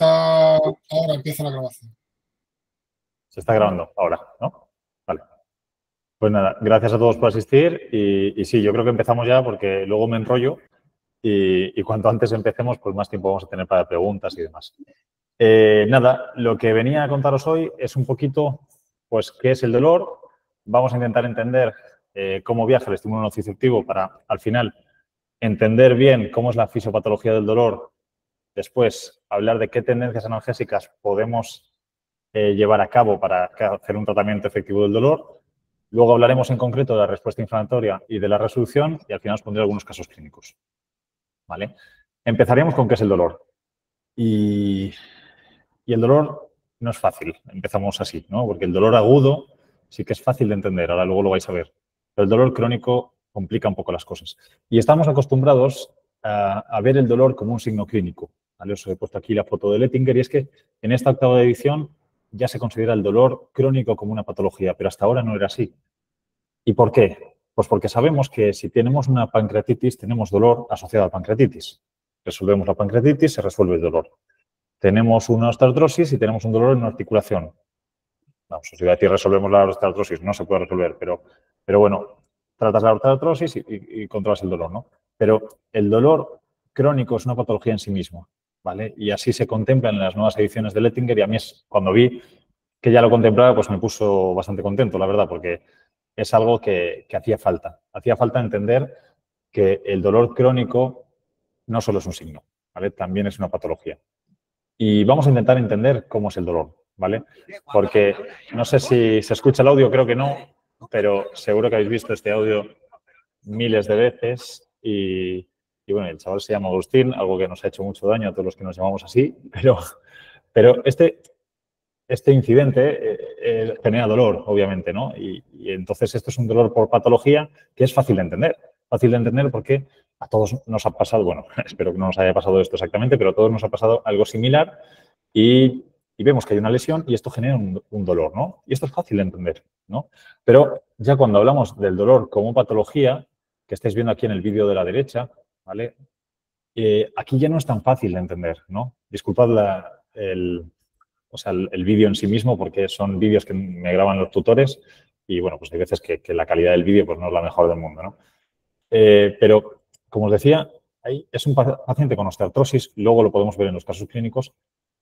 Ahora empieza la grabación. Se está grabando ahora, ¿no? Vale. Pues nada, gracias a todos por asistir y sí, yo creo que empezamos ya porque luego me enrollo y cuanto antes empecemos, pues más tiempo vamos a tener para preguntas y demás. Nada, lo que venía a contaros hoy es un poquito, pues, qué es el dolor. Vamos a intentar entender cómo viaja el estímulo nociceptivo para, al final, entender bien cómo es la fisiopatología del dolor. Después, hablar de qué tendencias analgésicas podemos llevar a cabo para hacer un tratamiento efectivo del dolor. Luego hablaremos en concreto de la respuesta inflamatoria y de la resolución y al final os pondré algunos casos clínicos. ¿Vale? Empezaríamos con qué es el dolor. Y el dolor no es fácil, empezamos así, ¿no? Porque el dolor agudo sí que es fácil de entender, ahora luego lo vais a ver. Pero el dolor crónico complica un poco las cosas. Y estamos acostumbrados a ver el dolor como un signo clínico. ¿Vale? Os he puesto aquí la foto de Lettinger y es que en esta octava edición ya se considera el dolor crónico como una patología, pero hasta ahora no era así. ¿Y por qué? Pues porque sabemos que si tenemos una pancreatitis, tenemos dolor asociado a pancreatitis. Resolvemos la pancreatitis, se resuelve el dolor. Tenemos una osteoartrosis y tenemos un dolor en una articulación. Vamos, os iba a decir resolvemos la osteoartrosis, no se puede resolver, pero bueno, tratas la osteoartrosis y controlas el dolor, ¿no? Pero el dolor crónico es una patología en sí mismo, ¿vale? Y así se contempla en las nuevas ediciones de Lettinger y a mí cuando vi que ya lo contemplaba, pues me puso bastante contento, la verdad, porque es algo que hacía falta. Hacía falta entender que el dolor crónico no solo es un signo, ¿vale? También es una patología. Y vamos a intentar entender cómo es el dolor, ¿vale? Porque no sé si se escucha el audio, creo que no, pero seguro que habéis visto este audio miles de veces y bueno, el chaval se llama Agustín, algo que nos ha hecho mucho daño a todos los que nos llamamos así, pero este incidente genera dolor, obviamente, ¿no? Y entonces esto es un dolor por patología que es fácil de entender. Fácil de entender porque a todos nos ha pasado, bueno, espero que no nos haya pasado esto exactamente, pero a todos nos ha pasado algo similar y vemos que hay una lesión y esto genera un dolor, ¿no? Y esto es fácil de entender, ¿no? Pero ya cuando hablamos del dolor como patología, que estáis viendo aquí en el vídeo de la derecha, ¿vale? Aquí ya no es tan fácil de entender, ¿no? Disculpad el vídeo en sí mismo, porque son vídeos que me graban los tutores y, bueno, pues hay veces que la calidad del vídeo pues no es la mejor del mundo, ¿no? Pero, como os decía, ahí es un paciente con osteoartrosis, luego lo podemos ver en los casos clínicos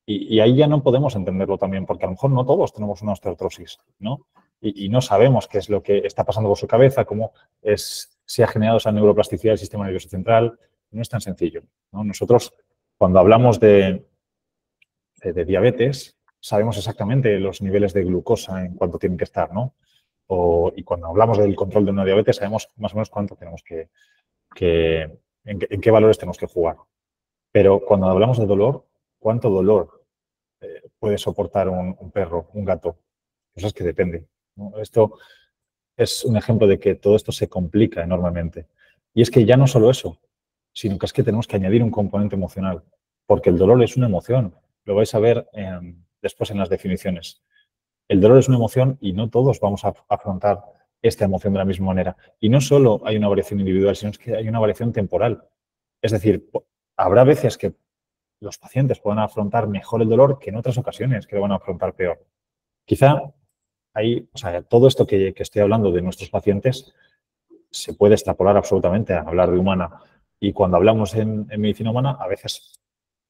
y ahí ya no podemos entenderlo también, porque a lo mejor no todos tenemos una osteoartrosis, ¿no? Y no sabemos qué es lo que está pasando por su cabeza, cómo se ha generado esa neuroplasticidad del sistema nervioso central. No es tan sencillo, ¿no? Nosotros, cuando hablamos de diabetes, sabemos exactamente los niveles de glucosa en cuánto tienen que estar, ¿no? Y cuando hablamos del control de una diabetes, sabemos más o menos cuánto tenemos en qué valores tenemos que jugar. Pero cuando hablamos de dolor, ¿cuánto dolor puede soportar un perro, un gato? Pues es que depende, ¿no? Esto es un ejemplo de que todo esto se complica enormemente. Y es que ya no solo eso, sino que es que tenemos que añadir un componente emocional, porque el dolor es una emoción. Lo vais a ver después en las definiciones. El dolor es una emoción y no todos vamos a afrontar esta emoción de la misma manera. Y no solo hay una variación individual, sino que hay una variación temporal. Es decir, habrá veces que los pacientes puedan afrontar mejor el dolor que en otras ocasiones que lo van a afrontar peor. Quizá todo esto que estoy hablando de nuestros pacientes se puede extrapolar absolutamente a hablar de humana. Y cuando hablamos en medicina humana, a veces,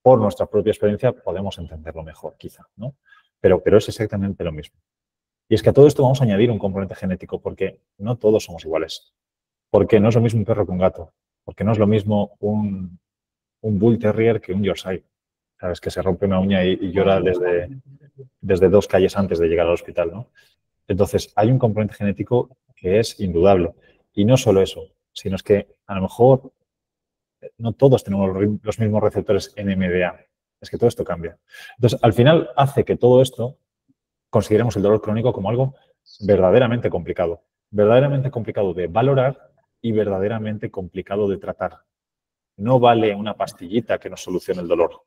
por nuestra propia experiencia, podemos entenderlo mejor, quizá, ¿no? Pero es exactamente lo mismo. Y es que a todo esto vamos a añadir un componente genético, porque no todos somos iguales. Porque no es lo mismo un perro que un gato. Porque no es lo mismo un Bull Terrier que un Yorkshire. Sabes, que se rompe una uña y llora desde 2 calles antes de llegar al hospital, ¿no? Entonces, hay un componente genético que es indudable. Y no solo eso, sino es que a lo mejor no todos tenemos los mismos receptores NMDA. Es que todo esto cambia. Entonces, al final hace que todo esto consideremos el dolor crónico como algo verdaderamente complicado de valorar y verdaderamente complicado de tratar. No vale una pastillita que nos solucione el dolor.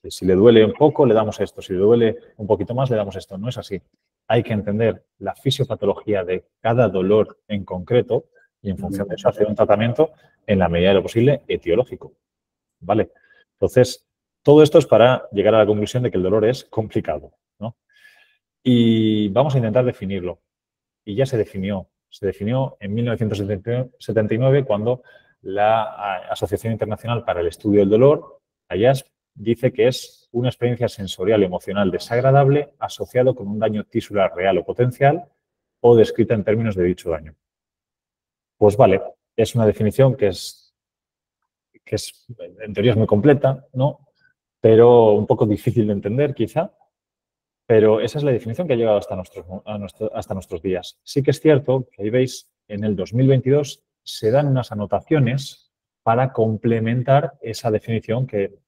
Si le duele un poco, le damos esto. Si le duele un poquito más, le damos esto. No es así. Hay que entender la fisiopatología de cada dolor en concreto y en función de eso hacer un tratamiento en la medida de lo posible etiológico. ¿Vale? Entonces, Todo esto es para llegar a la conclusión de que el dolor es complicado, ¿no? Y vamos a intentar definirlo. Y ya se definió. Se definió en 1979 cuando la Asociación Internacional para el Estudio del Dolor, AIASP, dice que es una experiencia sensorial y emocional desagradable asociado con un daño tisular real o potencial o descrita en términos de dicho daño. Pues vale, es una definición que es en teoría es muy completa, ¿no? Pero un poco difícil de entender quizá. Pero esa es la definición que ha llegado hasta nuestros días. Sí que es cierto que ahí veis, en el 2022 se dan unas anotaciones para complementar esa definición que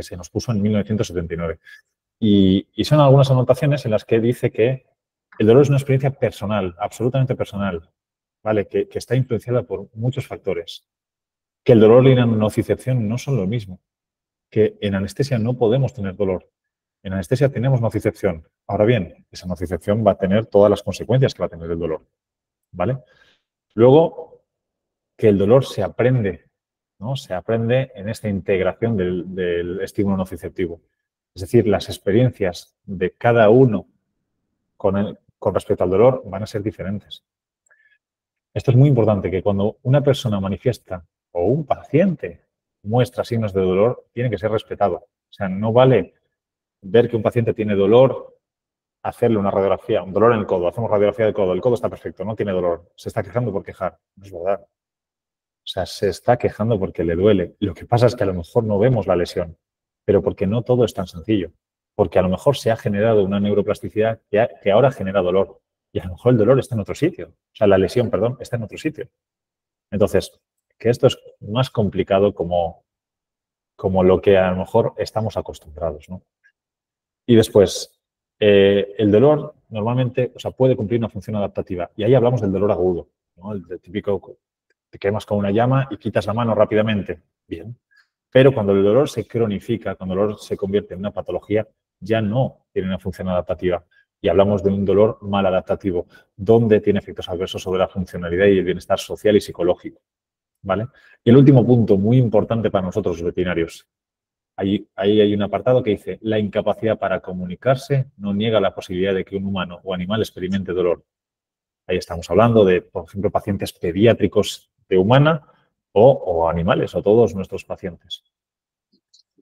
se nos puso en 1979. Y son algunas anotaciones en las que dice que el dolor es una experiencia personal, absolutamente personal, ¿vale? Que está influenciada por muchos factores. Que el dolor y la nocicepción no son lo mismo. Que en anestesia no podemos tener dolor. En anestesia tenemos nocicepción. Ahora bien, esa nocicepción va a tener todas las consecuencias que va a tener el dolor, ¿vale? Luego, que el dolor se aprende, ¿no? Se aprende en esta integración del estímulo nociceptivo. Es decir, las experiencias de cada uno con respecto al dolor van a ser diferentes. Esto es muy importante, que cuando una persona manifiesta o un paciente muestra signos de dolor, tiene que ser respetado. O sea, no vale ver que un paciente tiene dolor, hacerle una radiografía, un dolor en el codo, hacemos radiografía del codo, el codo está perfecto, no tiene dolor, se está quejando por quejar. No es verdad. O sea, se está quejando porque le duele. Lo que pasa es que a lo mejor no vemos la lesión, pero porque no todo es tan sencillo. Porque a lo mejor se ha generado una neuroplasticidad que ahora genera dolor. Y a lo mejor el dolor está en otro sitio. O sea, la lesión, perdón, está en otro sitio. Entonces, que esto es más complicado como lo que a lo mejor estamos acostumbrados, ¿no? Y después, el dolor normalmente, o sea, puede cumplir una función adaptativa. Y ahí hablamos del dolor agudo, ¿no? El típico, te quemas con una llama y quitas la mano rápidamente. Bien. Pero cuando el dolor se cronifica, cuando el dolor se convierte en una patología, ya no tiene una función adaptativa. Y hablamos de un dolor mal adaptativo, donde tiene efectos adversos sobre la funcionalidad y el bienestar social y psicológico, ¿vale? Y el último punto, muy importante para nosotros los veterinarios. Ahí hay un apartado que dice, la incapacidad para comunicarse no niega la posibilidad de que un humano o animal experimente dolor. Ahí estamos hablando de, por ejemplo, pacientes pediátricos de humana o animales, o todos nuestros pacientes.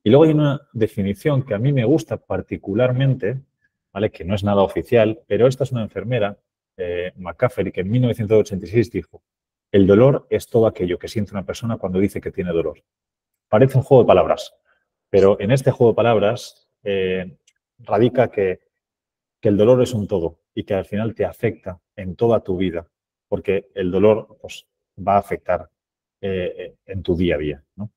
Y luego hay una definición que a mí me gusta particularmente, ¿vale? Que no es nada oficial, pero esta es una enfermera, McCaffery, que en 1986 dijo, el dolor es todo aquello que siente una persona cuando dice que tiene dolor. Parece un juego de palabras, pero en este juego de palabras radica que el dolor es un todo y que al final te afecta en toda tu vida, porque el dolor pues, va a afectar en tu día a día, ¿no?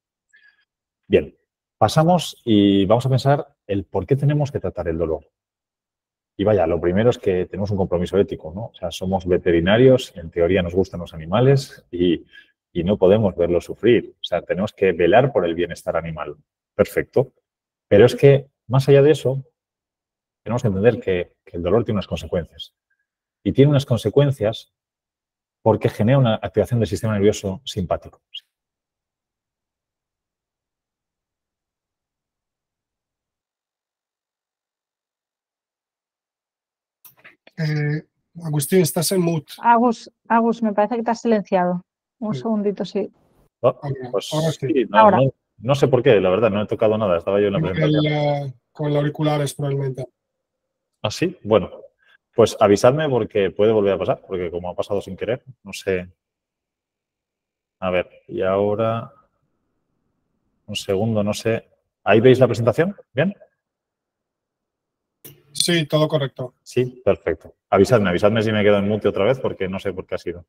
Bien, pasamos y vamos a pensar el por qué tenemos que tratar el dolor. Y vaya, lo primero es que tenemos un compromiso ético, ¿no? O sea, somos veterinarios, en teoría nos gustan los animales y no podemos verlos sufrir. O sea, tenemos que velar por el bienestar animal. Perfecto. Pero es que, más allá de eso, tenemos que entender que el dolor tiene unas consecuencias. Y tiene unas consecuencias porque genera una activación del sistema nervioso simpático. Agustín, estás en mute. Agus, me parece que te has silenciado. Un segundito, sí. Oh, pues Ahora sí. sí, Ahora. No sé por qué, la verdad, no he tocado nada. Estaba yo en la presentación. Con el auriculares, probablemente. ¿Ah, sí? Bueno, pues avisadme porque puede volver a pasar, porque como ha pasado sin querer, no sé. A ver, y ahora... Un segundo, no sé. ¿Ahí veis la presentación? ¿Bien? Sí, todo correcto. Sí, perfecto. Avisadme si me quedo en mute otra vez porque no sé por qué ha sido.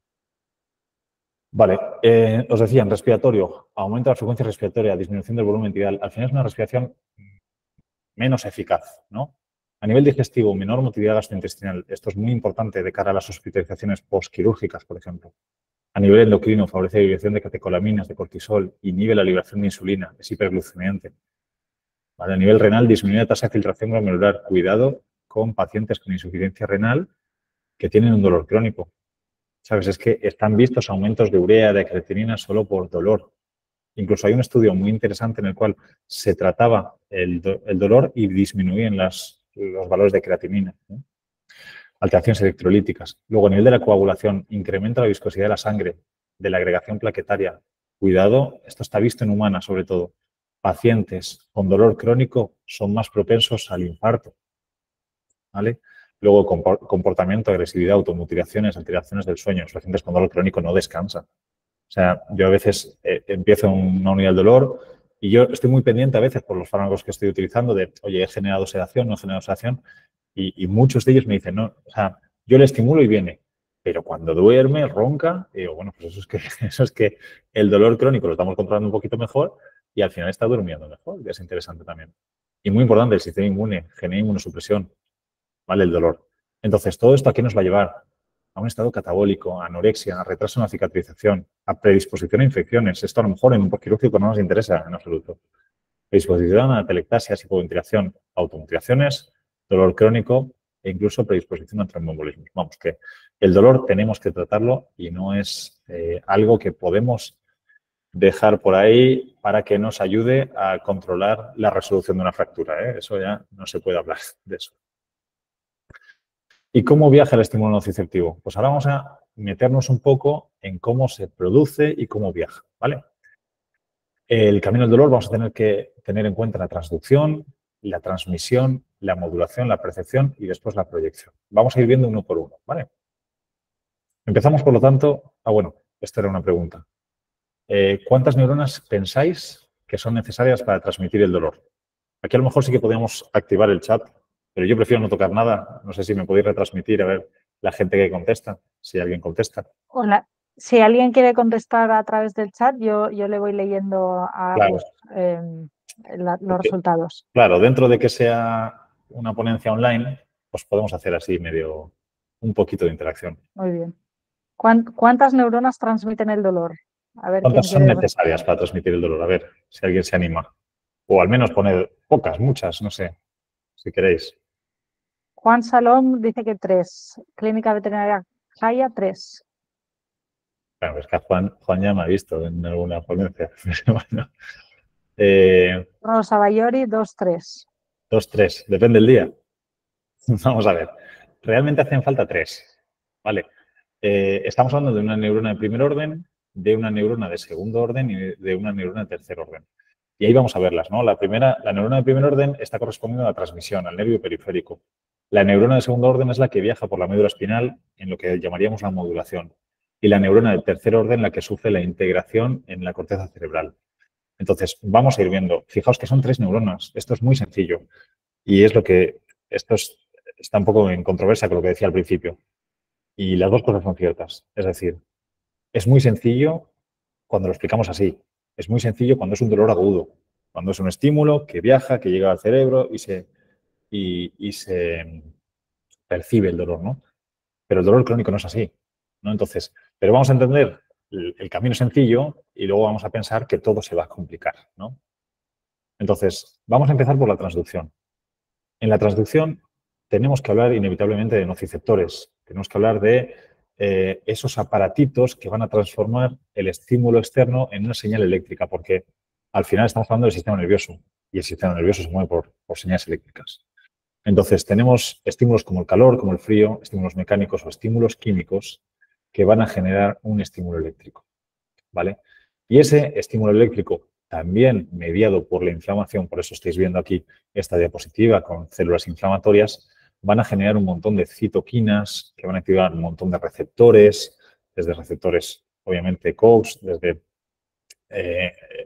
Vale, os decía, en respiratorio, aumento de la frecuencia respiratoria, disminución del volumen tidal. Al final es una respiración menos eficaz, ¿no? A nivel digestivo, menor motilidad gastrointestinal. Esto es muy importante de cara a las hospitalizaciones postquirúrgicas, por ejemplo. A nivel endocrino, favorece la liberación de catecolaminas, de cortisol, inhibe la liberación de insulina, es hiperglucemiante. Vale, a nivel renal, disminuye la tasa de filtración glomerular. Cuidado con pacientes con insuficiencia renal que tienen un dolor crónico. ¿Sabes? Es que están vistos aumentos de urea, de creatinina solo por dolor. Incluso hay un estudio muy interesante en el cual se trataba el dolor y disminuían los valores de creatinina, ¿no? Alteraciones electrolíticas. Luego, a nivel de la coagulación, incrementa la viscosidad de la sangre, de la agregación plaquetaria. Cuidado, esto está visto en humanas sobre todo. Pacientes con dolor crónico son más propensos al infarto, ¿vale? Luego, comportamiento, agresividad, automutilaciones, alteraciones del sueño. Los pacientes con dolor crónico no descansan. O sea, yo a veces empiezo una unidad del dolor y yo estoy muy pendiente a veces por los fármacos que estoy utilizando de, oye, he generado sedación, no he generado sedación. Y muchos de ellos me dicen, no, o sea, yo le estimulo y viene. Pero cuando duerme, ronca, y digo, bueno, pues eso es que el dolor crónico lo estamos controlando un poquito mejor y al final está durmiendo mejor, que es interesante también. Y muy importante, el sistema inmune, genera inmunosupresión, ¿vale? El dolor. Entonces, todo esto ¿a qué nos va a llevar? A un estado catabólico, a anorexia, a retraso en la cicatrización, a predisposición a infecciones. Esto a lo mejor en un postquirúrgico no nos interesa en absoluto. Predisposición a atelectasias, hipoventilación, automutilaciones, dolor crónico e incluso predisposición a tromboembolismos. Vamos, que el dolor tenemos que tratarlo y no es algo que podemos dejar por ahí para que nos ayude a controlar la resolución de una fractura, ¿eh? Eso ya no se puede hablar de eso. ¿Y cómo viaja el estímulo nociceptivo? Pues ahora vamos a meternos un poco en cómo se produce y cómo viaja, ¿vale? El camino del dolor vamos a tener que tener en cuenta la transducción, la transmisión, la modulación, la percepción y después la proyección. Vamos a ir viendo uno por uno, ¿vale? Empezamos, por lo tanto, bueno, esta era una pregunta. ¿Cuántas neuronas pensáis que son necesarias para transmitir el dolor? Aquí a lo mejor sí que podríamos activar el chat, pero yo prefiero no tocar nada. No sé si me podéis retransmitir a ver la gente que contesta, si alguien contesta. Hola. Si alguien quiere contestar a través del chat, yo le voy leyendo a Claro. los resultados. Claro, dentro de que sea una ponencia online, pues podemos hacer así medio un poquito de interacción. Muy bien. ¿Cuántas neuronas transmiten el dolor? A ver, ¿Cuántas quién son quiere... necesarias para transmitir el dolor? A ver, si alguien se anima. O al menos poner pocas, muchas, no sé, si queréis. Juan Salom dice que 3. Clínica Veterinaria Jaya, 3. Bueno, es que Juan ya me ha visto en alguna ponencia. Bueno, Rosa Bayori, 2, 3. 2, 3, depende del día. Vamos a ver. Realmente hacen falta 3, ¿vale? Estamos hablando de una neurona de primer orden, de una neurona de segundo orden y de una neurona de tercer orden. Y ahí vamos a verlas, ¿no? La neurona de primer orden está correspondiendo a la transmisión, al nervio periférico. La neurona de segundo orden es la que viaja por la médula espinal en lo que llamaríamos la modulación. Y la neurona de tercer orden la que sufre la integración en la corteza cerebral. Entonces, vamos a ir viendo. Fijaos que son 3 neuronas. Esto es muy sencillo. Y es lo que... está un poco en controversia con lo que decía al principio. Y las dos cosas son ciertas. Es decir, es muy sencillo cuando lo explicamos así. Es muy sencillo cuando es un dolor agudo. Cuando es un estímulo que viaja, que llega al cerebro y se percibe el dolor, ¿no? Pero el dolor crónico no es así, ¿no? Entonces, pero vamos a entender el camino sencillo y luego vamos a pensar que todo se va a complicar, ¿no? Entonces, vamos a empezar por la transducción. En la transducción tenemos que hablar inevitablemente de nociceptores. Tenemos que hablar de esos aparatitos que van a transformar el estímulo externo en una señal eléctrica, porque al final estamos hablando del sistema nervioso y el sistema nervioso se mueve por señales eléctricas. Entonces, tenemos estímulos como el calor, como el frío, estímulos mecánicos o estímulos químicos que van a generar un estímulo eléctrico, ¿vale? Y ese estímulo eléctrico, también mediado por la inflamación, por eso estáis viendo aquí esta diapositiva con células inflamatorias, van a generar un montón de citoquinas que van a activar un montón de receptores, desde receptores, obviamente, COX, desde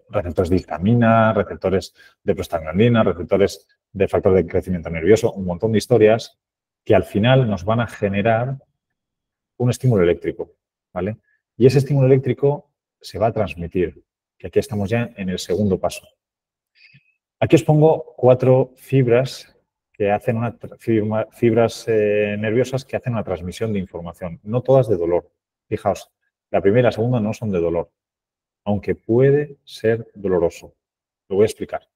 receptores de histamina, receptores de prostaglandina, receptores de factor de crecimiento nervioso, un montón de historias que al final nos van a generar un estímulo eléctrico, ¿vale? Y ese estímulo eléctrico se va a transmitir, que aquí estamos ya en el segundo paso. Aquí os pongo 4 fibras que hacen fibras nerviosas que hacen una transmisión de información, no todas de dolor. Fijaos, la primera y la segunda no son de dolor, aunque puede ser doloroso. Lo voy a explicar.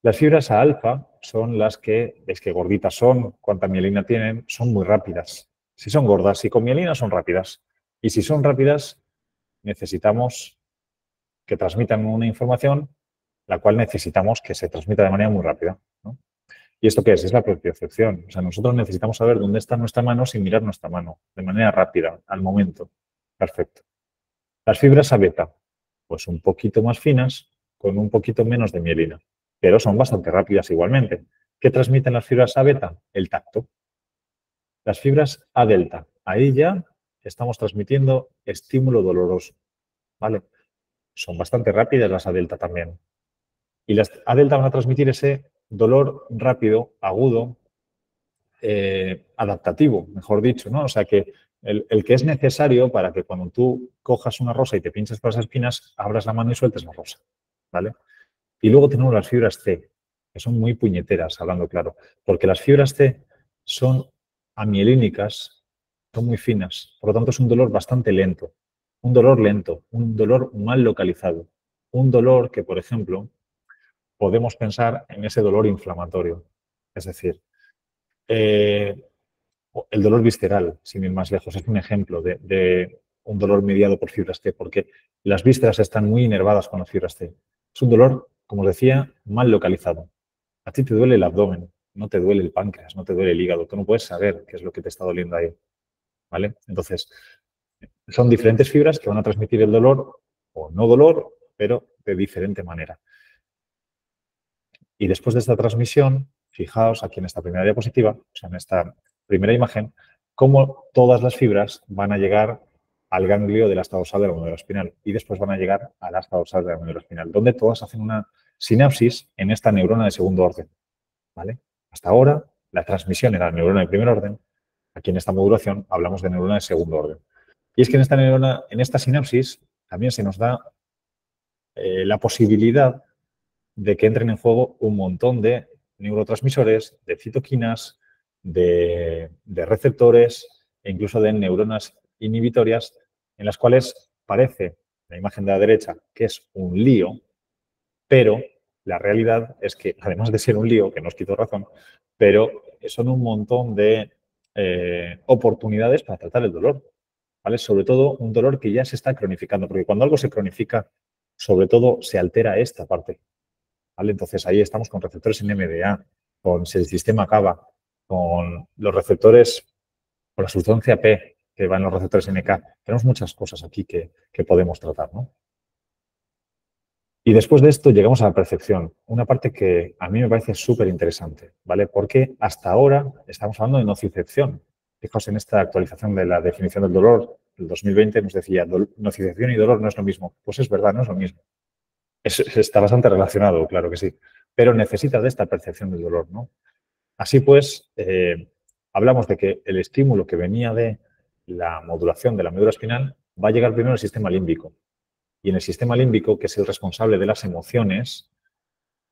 Las fibras A alfa son las que, veis que gorditas son, cuánta mielina tienen, son muy rápidas. Si son gordas y con mielina son rápidas. Y si son rápidas, necesitamos que transmitan una información la cual necesitamos que se transmita de manera muy rápida, ¿no? ¿Y esto qué es? Es la propiocepción. O sea, nosotros necesitamos saber dónde está nuestra mano sin mirar nuestra mano, de manera rápida, al momento. Perfecto. Las fibras A beta, pues un poquito más finas, con un poquito menos de mielina, pero son bastante rápidas igualmente. ¿Qué transmiten las fibras A beta? El tacto. Las fibras A delta, ahí ya estamos transmitiendo estímulo doloroso, ¿vale? Son bastante rápidas las A delta también. Y las A delta van a transmitir ese dolor rápido, agudo, adaptativo, mejor dicho, ¿no? O sea, que el que es necesario para que cuando tú cojas una rosa y te pinches por las espinas, abras la mano y sueltes la rosa, ¿vale? Y luego tenemos las fibras C, que son muy puñeteras, hablando claro, porque las fibras C son amielínicas, son muy finas, por lo tanto es un dolor bastante lento, un dolor mal localizado, un dolor que, por ejemplo, podemos pensar en ese dolor inflamatorio, es decir, el dolor visceral, sin ir más lejos, es un ejemplo de un dolor mediado por fibras T, porque las vísceras están muy inervadas con las fibras T. Es un dolor, como os decía, mal localizado. A ti te duele el abdomen, no te duele el páncreas, no te duele el hígado. Tú no puedes saber qué es lo que te está doliendo ahí, ¿vale? Entonces, son diferentes fibras que van a transmitir el dolor o no dolor, pero de diferente manera. Y después de esta transmisión, fijaos aquí en esta primera diapositiva, o sea, en esta primera imagen, cómo todas las fibras van a llegar al ganglio del asta dorsal de la médula espinal y después van a llegar al asta dorsal de la médula espinal, donde todas hacen una sinapsis en esta neurona de segundo orden, ¿vale? Hasta ahora, la transmisión era neurona de primer orden. Aquí en esta modulación hablamos de neurona de segundo orden. Y es que en esta neurona, en esta sinapsis, también se nos da la posibilidad de que entren en juego un montón de neurotransmisores, de citoquinas, de receptores e incluso de neuronas inhibitorias, en las cuales parece, la imagen de la derecha, que es un lío, pero la realidad es que, además de ser un lío, que nos quito razón, pero son un montón de oportunidades para tratar el dolor, ¿vale? Sobre todo un dolor que ya se está cronificando, porque cuando algo se cronifica, sobre todo se altera esta parte, ¿vale? Entonces, ahí estamos con receptores NMDA, con el sistema GABA, con los receptores, con la sustancia P, que va en los receptores NK. Tenemos muchas cosas aquí que podemos tratar, ¿no? Y después de esto llegamos a la percepción, una parte que a mí me parece súper interesante, ¿vale? Porque hasta ahora estamos hablando de nocicepción. Fijaos en esta actualización de la definición del dolor, del 2020 nos decía, nocicepción y dolor no es lo mismo. Pues es verdad, no es lo mismo. Está bastante relacionado, claro que sí, pero necesita de esta percepción del dolor, ¿no? Así pues, hablamos de que el estímulo que venía de la modulación de la médula espinal va a llegar primero al sistema límbico. Y en el sistema límbico, que es el responsable de las emociones,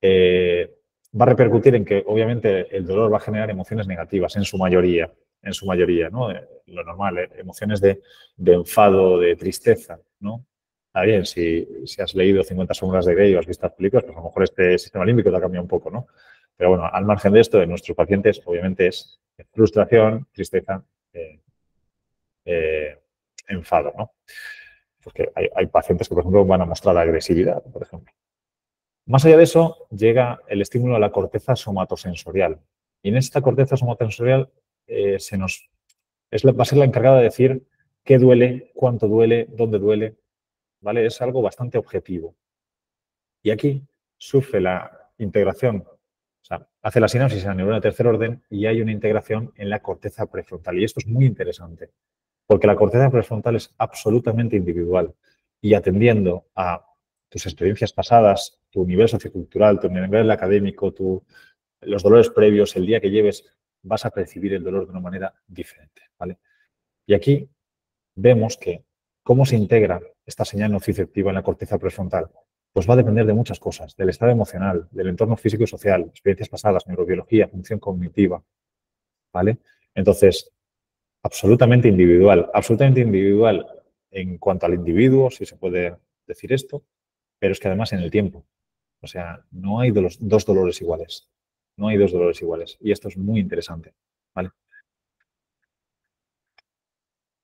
va a repercutir en que, obviamente, el dolor va a generar emociones negativas en su mayoría, ¿no? Lo normal, emociones de enfado, de tristeza, ¿no? Está bien, si has leído 50 sombras de Grey o has visto las películas, pues a lo mejor este sistema límbico te ha cambiado un poco, ¿no? Pero bueno, al margen de esto, en nuestros pacientes, obviamente, es frustración, tristeza, enfado, ¿no? Porque hay pacientes que, por ejemplo, van a mostrar agresividad, por ejemplo. Más allá de eso, llega el estímulo a la corteza somatosensorial. Y en esta corteza somatosensorial va a ser la encargada de decir qué duele, cuánto duele, dónde duele, ¿vale? Es algo bastante objetivo. Y aquí sufre la integración, o sea, hace la sinapsis en la neurona de tercer orden y hay una integración en la corteza prefrontal. Y esto es muy interesante, porque la corteza prefrontal es absolutamente individual y atendiendo a tus experiencias pasadas, tu nivel sociocultural, tu nivel académico, los dolores previos, el día que lleves, vas a percibir el dolor de una manera diferente, ¿vale? Y aquí vemos que cómo se integra esta señal nociceptiva en la corteza prefrontal, pues va a depender de muchas cosas, del estado emocional, del entorno físico y social, experiencias pasadas, neurobiología, función cognitiva, ¿vale? Entonces, absolutamente individual en cuanto al individuo, si se puede decir esto, pero es que además en el tiempo. O sea, no hay dos dolores iguales. No hay dos dolores iguales. Y esto es muy interesante, ¿vale?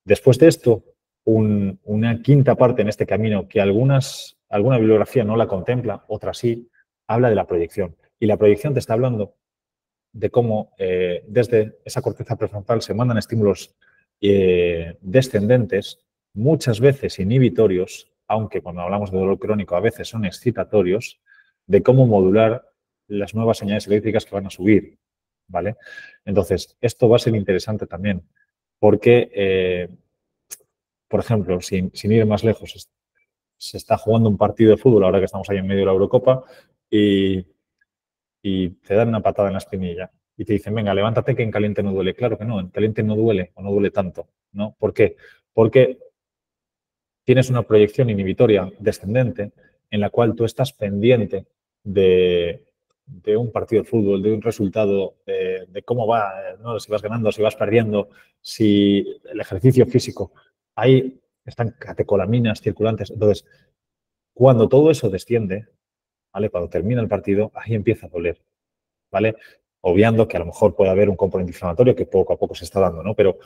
Después de esto, una quinta parte en este camino que algunas alguna bibliografía no la contempla, otra sí, habla de la proyección. Y la proyección te está hablando de cómo desde esa corteza prefrontal se mandan estímulos descendentes, muchas veces inhibitorios, aunque cuando hablamos de dolor crónico a veces son excitatorios, de cómo modular las nuevas señales eléctricas que van a subir, ¿vale? Entonces, esto va a ser interesante también, porque, por ejemplo, sin ir más lejos, se está jugando un partido de fútbol, ahora que estamos ahí en medio de la Eurocopa, y te dan una patada en la espinilla y te dicen, venga, levántate que en caliente no duele. Claro que no, en caliente no duele o no duele tanto, ¿no? ¿Por qué? Porque tienes una proyección inhibitoria descendente en la cual tú estás pendiente de un partido de fútbol, de un resultado, de cómo va, ¿no? Si vas ganando, si vas perdiendo, si el ejercicio físico. Ahí están catecolaminas circulantes. Entonces, cuando todo eso desciende, ¿vale? Cuando termina el partido, ahí empieza a doler, ¿vale? Obviando que a lo mejor puede haber un componente inflamatorio que poco a poco se está dando, ¿no? Pero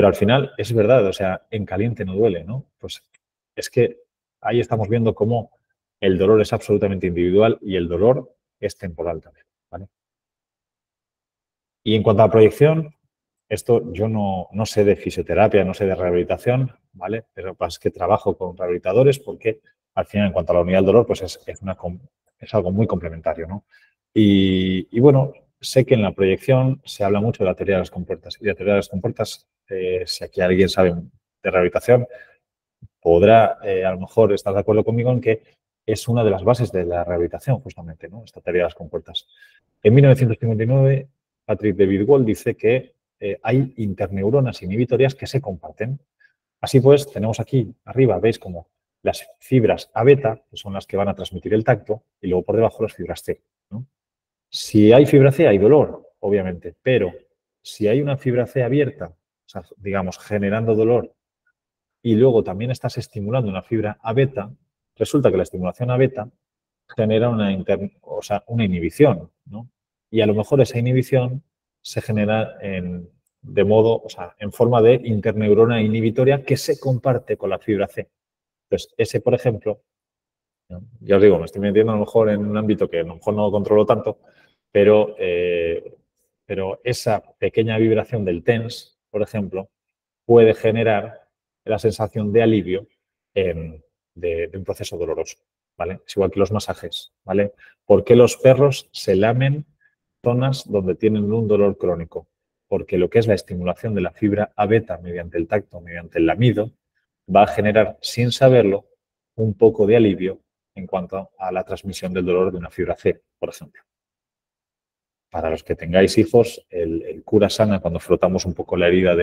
al final es verdad, o sea, en caliente no duele, ¿no? Pues es que ahí estamos viendo cómo el dolor es absolutamente individual y el dolor es temporal también, ¿vale? Y en cuanto a la proyección, esto yo no sé de fisioterapia, no sé de rehabilitación, ¿vale? Pero es que trabajo con rehabilitadores porque al final, en cuanto a la unidad del dolor, pues es algo muy complementario, ¿no? Y bueno, sé que en la proyección se habla mucho de la teoría de las compuertas. Y la teoría de las compuertas, si aquí alguien sabe de rehabilitación, podrá a lo mejor estar de acuerdo conmigo en que es una de las bases de la rehabilitación, justamente, ¿no? Esta teoría de las compuertas. En 1959, Patrick David Wall dice que hay interneuronas inhibitorias que se comparten. Así pues, tenemos aquí arriba, veis como las fibras A beta, que son las que van a transmitir el tacto, y luego por debajo las fibras C, ¿no? Si hay fibra C, hay dolor, obviamente, pero si hay una fibra C abierta, o sea, digamos, generando dolor, y luego también estás estimulando una fibra A beta, resulta que la estimulación A beta genera una inhibición, ¿no? Y a lo mejor esa inhibición se genera de modo, o sea, en forma de interneurona inhibitoria que se comparte con la fibra C. Entonces, ese, por ejemplo, ¿no? Ya os digo, me estoy metiendo a lo mejor en un ámbito que a lo mejor no controlo tanto, pero esa pequeña vibración del TENS, por ejemplo, puede generar la sensación de alivio de un proceso doloroso, ¿vale? Es igual que los masajes, ¿vale? ¿Por qué los perros se lamen zonas donde tienen un dolor crónico? Porque lo que es la estimulación de la fibra A beta mediante el tacto, mediante el lamido, va a generar, sin saberlo, un poco de alivio en cuanto a la transmisión del dolor de una fibra C, por ejemplo. Para los que tengáis hijos, el cura sana cuando frotamos un poco la herida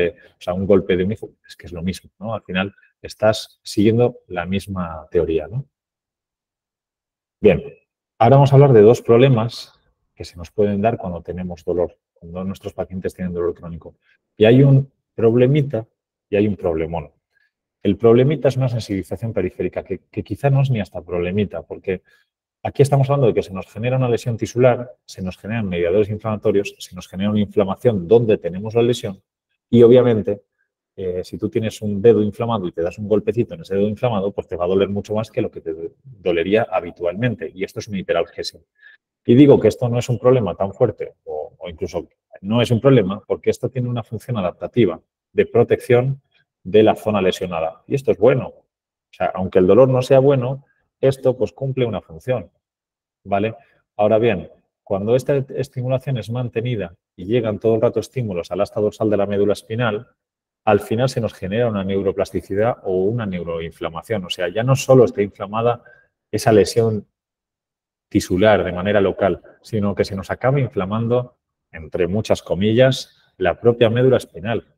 un golpe de un hijo, es que es lo mismo, ¿no? Al final estás siguiendo la misma teoría, ¿no? Bien, ahora vamos a hablar de dos problemas que se nos pueden dar cuando tenemos dolor, cuando nuestros pacientes tienen dolor crónico. Y hay un problemita y hay un problemón. El problemita es una sensibilización periférica, que quizá no es ni hasta problemita, porque aquí estamos hablando de que se nos genera una lesión tisular, se nos generan mediadores inflamatorios, se nos genera una inflamación donde tenemos la lesión y obviamente si tú tienes un dedo inflamado y te das un golpecito en ese dedo inflamado, pues te va a doler mucho más que lo que te dolería habitualmente y esto es una hiperalgesia. Y digo que esto no es un problema tan fuerte o incluso no es un problema porque esto tiene una función adaptativa de protección de la zona lesionada y esto es bueno. O sea, aunque el dolor no sea bueno, esto pues cumple una función, ¿vale? Ahora bien, cuando esta estimulación es mantenida y llegan todo el rato estímulos al asta dorsal de la médula espinal, al final se nos genera una neuroplasticidad o una neuroinflamación. O sea, ya no solo está inflamada esa lesión tisular de manera local, sino que se nos acaba inflamando, entre muchas comillas, la propia médula espinal.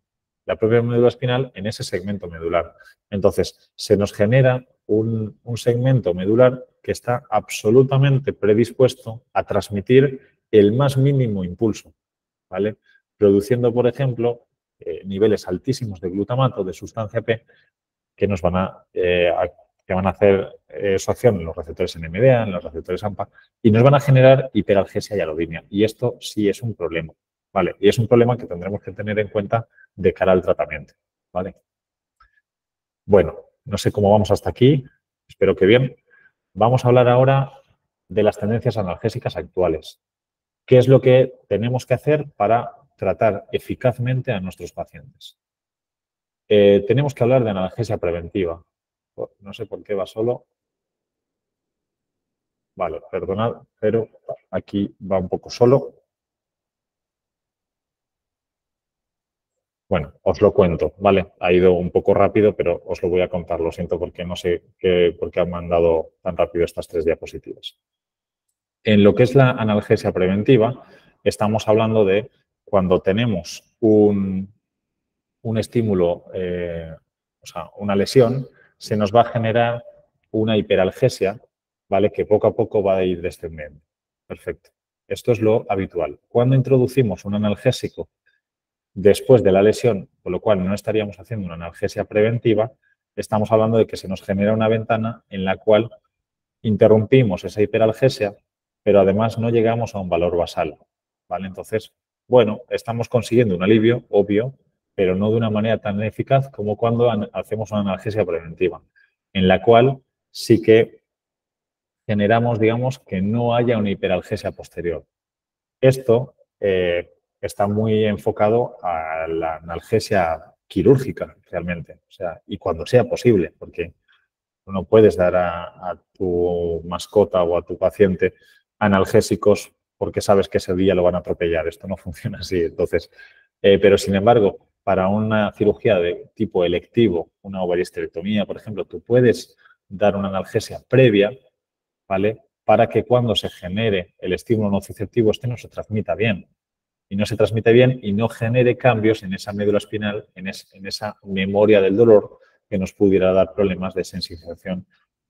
La propia médula espinal en ese segmento medular. Entonces, se nos genera un segmento medular que está absolutamente predispuesto a transmitir el más mínimo impulso, ¿vale? Produciendo, por ejemplo, niveles altísimos de glutamato, de sustancia P, que nos van que van a hacer su acción en los receptores NMDA, en los receptores AMPA, y nos van a generar hiperalgesia y alodinia. Y esto sí es un problema, ¿vale? Y es un problema que tendremos que tener en cuenta de cara al tratamiento, ¿vale? Bueno, no sé cómo vamos hasta aquí, espero que bien. Vamos a hablar ahora de las tendencias analgésicas actuales. ¿Qué es lo que tenemos que hacer para tratar eficazmente a nuestros pacientes? Tenemos que hablar de analgesia preventiva. No sé por qué va solo. Vale, perdonad, pero aquí va un poco solo. Bueno, os lo cuento, ¿vale? Ha ido un poco rápido, pero os lo voy a contar. Lo siento porque no sé por qué han mandado tan rápido estas 3 diapositivas. En lo que es la analgesia preventiva, estamos hablando de cuando tenemos un estímulo, o sea, una lesión, se nos va a generar una hiperalgesia, ¿vale? Que poco a poco va a ir descendiendo. Perfecto. Esto es lo habitual. Cuando introducimos un analgésico después de la lesión, con lo cual no estaríamos haciendo una analgesia preventiva, estamos hablando de que se nos genera una ventana en la cual interrumpimos esa hiperalgesia, pero además no llegamos a un valor basal, ¿vale? Entonces, bueno, estamos consiguiendo un alivio, obvio, pero no de una manera tan eficaz como cuando hacemos una analgesia preventiva, en la cual sí que generamos, digamos, que no haya una hiperalgesia posterior. Esto está muy enfocado a la analgesia quirúrgica, realmente, o sea, y cuando sea posible, porque no puedes dar a tu mascota o a tu paciente analgésicos porque sabes que ese día lo van a atropellar. Esto no funciona así. Entonces, pero sin embargo, para una cirugía de tipo electivo, una ovariosterectomía, por ejemplo, tú puedes dar una analgesia previa, ¿vale? Para que cuando se genere el estímulo nociceptivo este no se transmita bien. Y no se transmite bien y no genere cambios en esa médula espinal, en esa memoria del dolor que nos pudiera dar problemas de sensibilización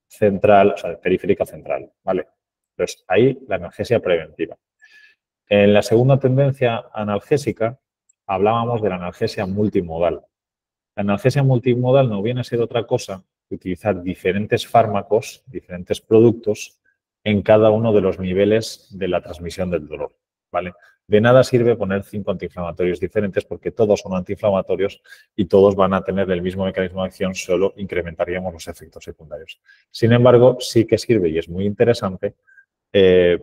central, o sea, periférica central, ¿vale? Entonces, ahí la analgesia preventiva. En la segunda tendencia analgésica hablábamos de la analgesia multimodal. La analgesia multimodal no viene a ser otra cosa que utilizar diferentes fármacos, diferentes productos en cada uno de los niveles de la transmisión del dolor, ¿vale? De nada sirve poner 5 antiinflamatorios diferentes porque todos son antiinflamatorios y todos van a tener el mismo mecanismo de acción, solo incrementaríamos los efectos secundarios. Sin embargo, sí que sirve y es muy interesante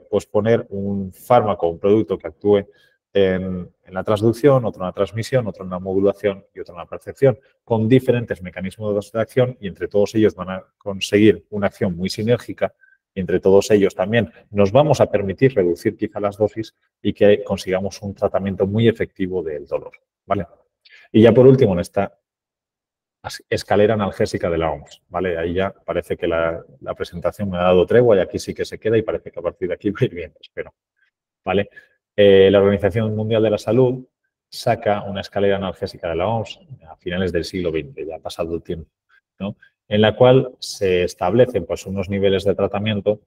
pues poner un fármaco, un producto que actúe en la transducción, otro en la transmisión, otro en la modulación y otro en la percepción, con diferentes mecanismos de acción y entre todos ellos van a conseguir una acción muy sinérgica y entre todos ellos también nos vamos a permitir reducir quizá las dosis y que consigamos un tratamiento muy efectivo del dolor, ¿vale? Y ya por último, en esta escalera analgésica de la OMS, ¿vale? Ahí ya parece que la presentación me ha dado tregua y aquí sí que se queda y parece que a partir de aquí va a ir bien, espero, ¿vale? La Organización Mundial de la Salud saca una escalera analgésica de la OMS a finales del siglo XX, ya ha pasado el tiempo, ¿no? En la cual se establecen pues, unos niveles de tratamiento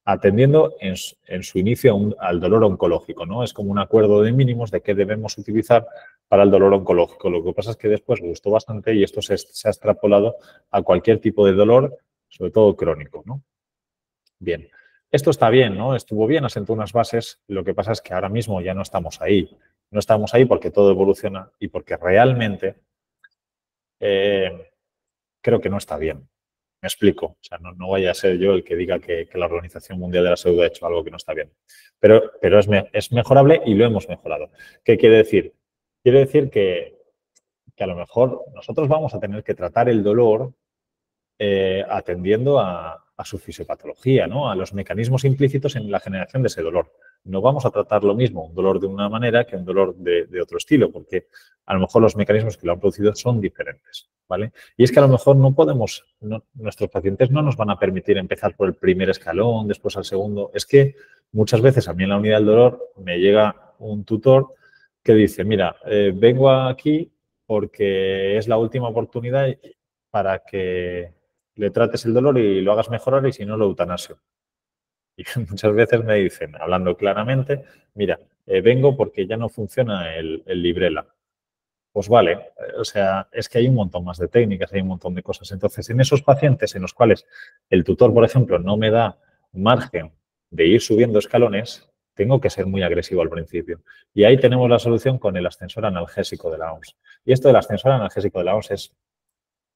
atendiendo en su inicio al dolor oncológico, ¿no? Es como un acuerdo de mínimos de qué debemos utilizar para el dolor oncológico. Lo que pasa es que después gustó bastante y esto se ha extrapolado a cualquier tipo de dolor, sobre todo crónico, ¿no? Bien, esto está bien, ¿no? Estuvo bien, asentó unas bases. Lo que pasa es que ahora mismo ya no estamos ahí. No estamos ahí porque todo evoluciona y porque realmente creo que no está bien. Me explico. O sea, no vaya a ser yo el que diga que la Organización Mundial de la Salud ha hecho algo que no está bien. Pero es mejorable y lo hemos mejorado. ¿Qué quiere decir? Quiere decir que a lo mejor nosotros vamos a tener que tratar el dolor atendiendo a su fisiopatología, ¿no? A los mecanismos implícitos en la generación de ese dolor. No vamos a tratar lo mismo un dolor de una manera que un dolor de otro estilo, porque a lo mejor los mecanismos que lo han producido son diferentes, ¿vale? Y es que a lo mejor no podemos, nuestros pacientes no nos van a permitir empezar por el primer escalón, después al segundo. Es que muchas veces a mí en la unidad del dolor me llega un tutor que dice, mira, vengo aquí porque es la última oportunidad para que le trates el dolor y lo hagas mejorar y si no, lo eutanasio. Y muchas veces me dicen, hablando claramente, mira, vengo porque ya no funciona el Librela. Pues vale, o sea, es que hay un montón más de técnicas, hay un montón de cosas. Entonces, en esos pacientes en los cuales el tutor, por ejemplo, no me da margen de ir subiendo escalones, tengo que ser muy agresivo al principio. Y ahí tenemos la solución con el ascensor analgésico de la OMS. Y esto del ascensor analgésico de la OMS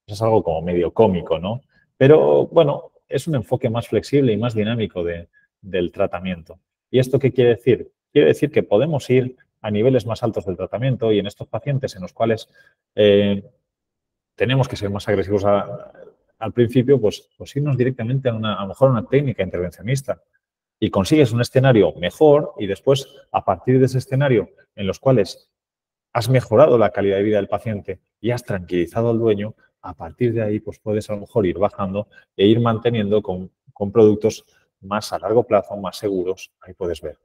es algo como medio cómico, ¿no? Pero, bueno, es un enfoque más flexible y más dinámico del tratamiento. ¿Y esto qué quiere decir? Quiere decir que podemos ir a niveles más altos del tratamiento y en estos pacientes en los cuales tenemos que ser más agresivos al principio, pues irnos directamente a lo mejor a una técnica intervencionista y consigues un escenario mejor y después, a partir de ese escenario en los cuales has mejorado la calidad de vida del paciente y has tranquilizado al dueño, a partir de ahí pues puedes a lo mejor ir bajando e ir manteniendo con productos más a largo plazo, más seguros, ahí puedes ver.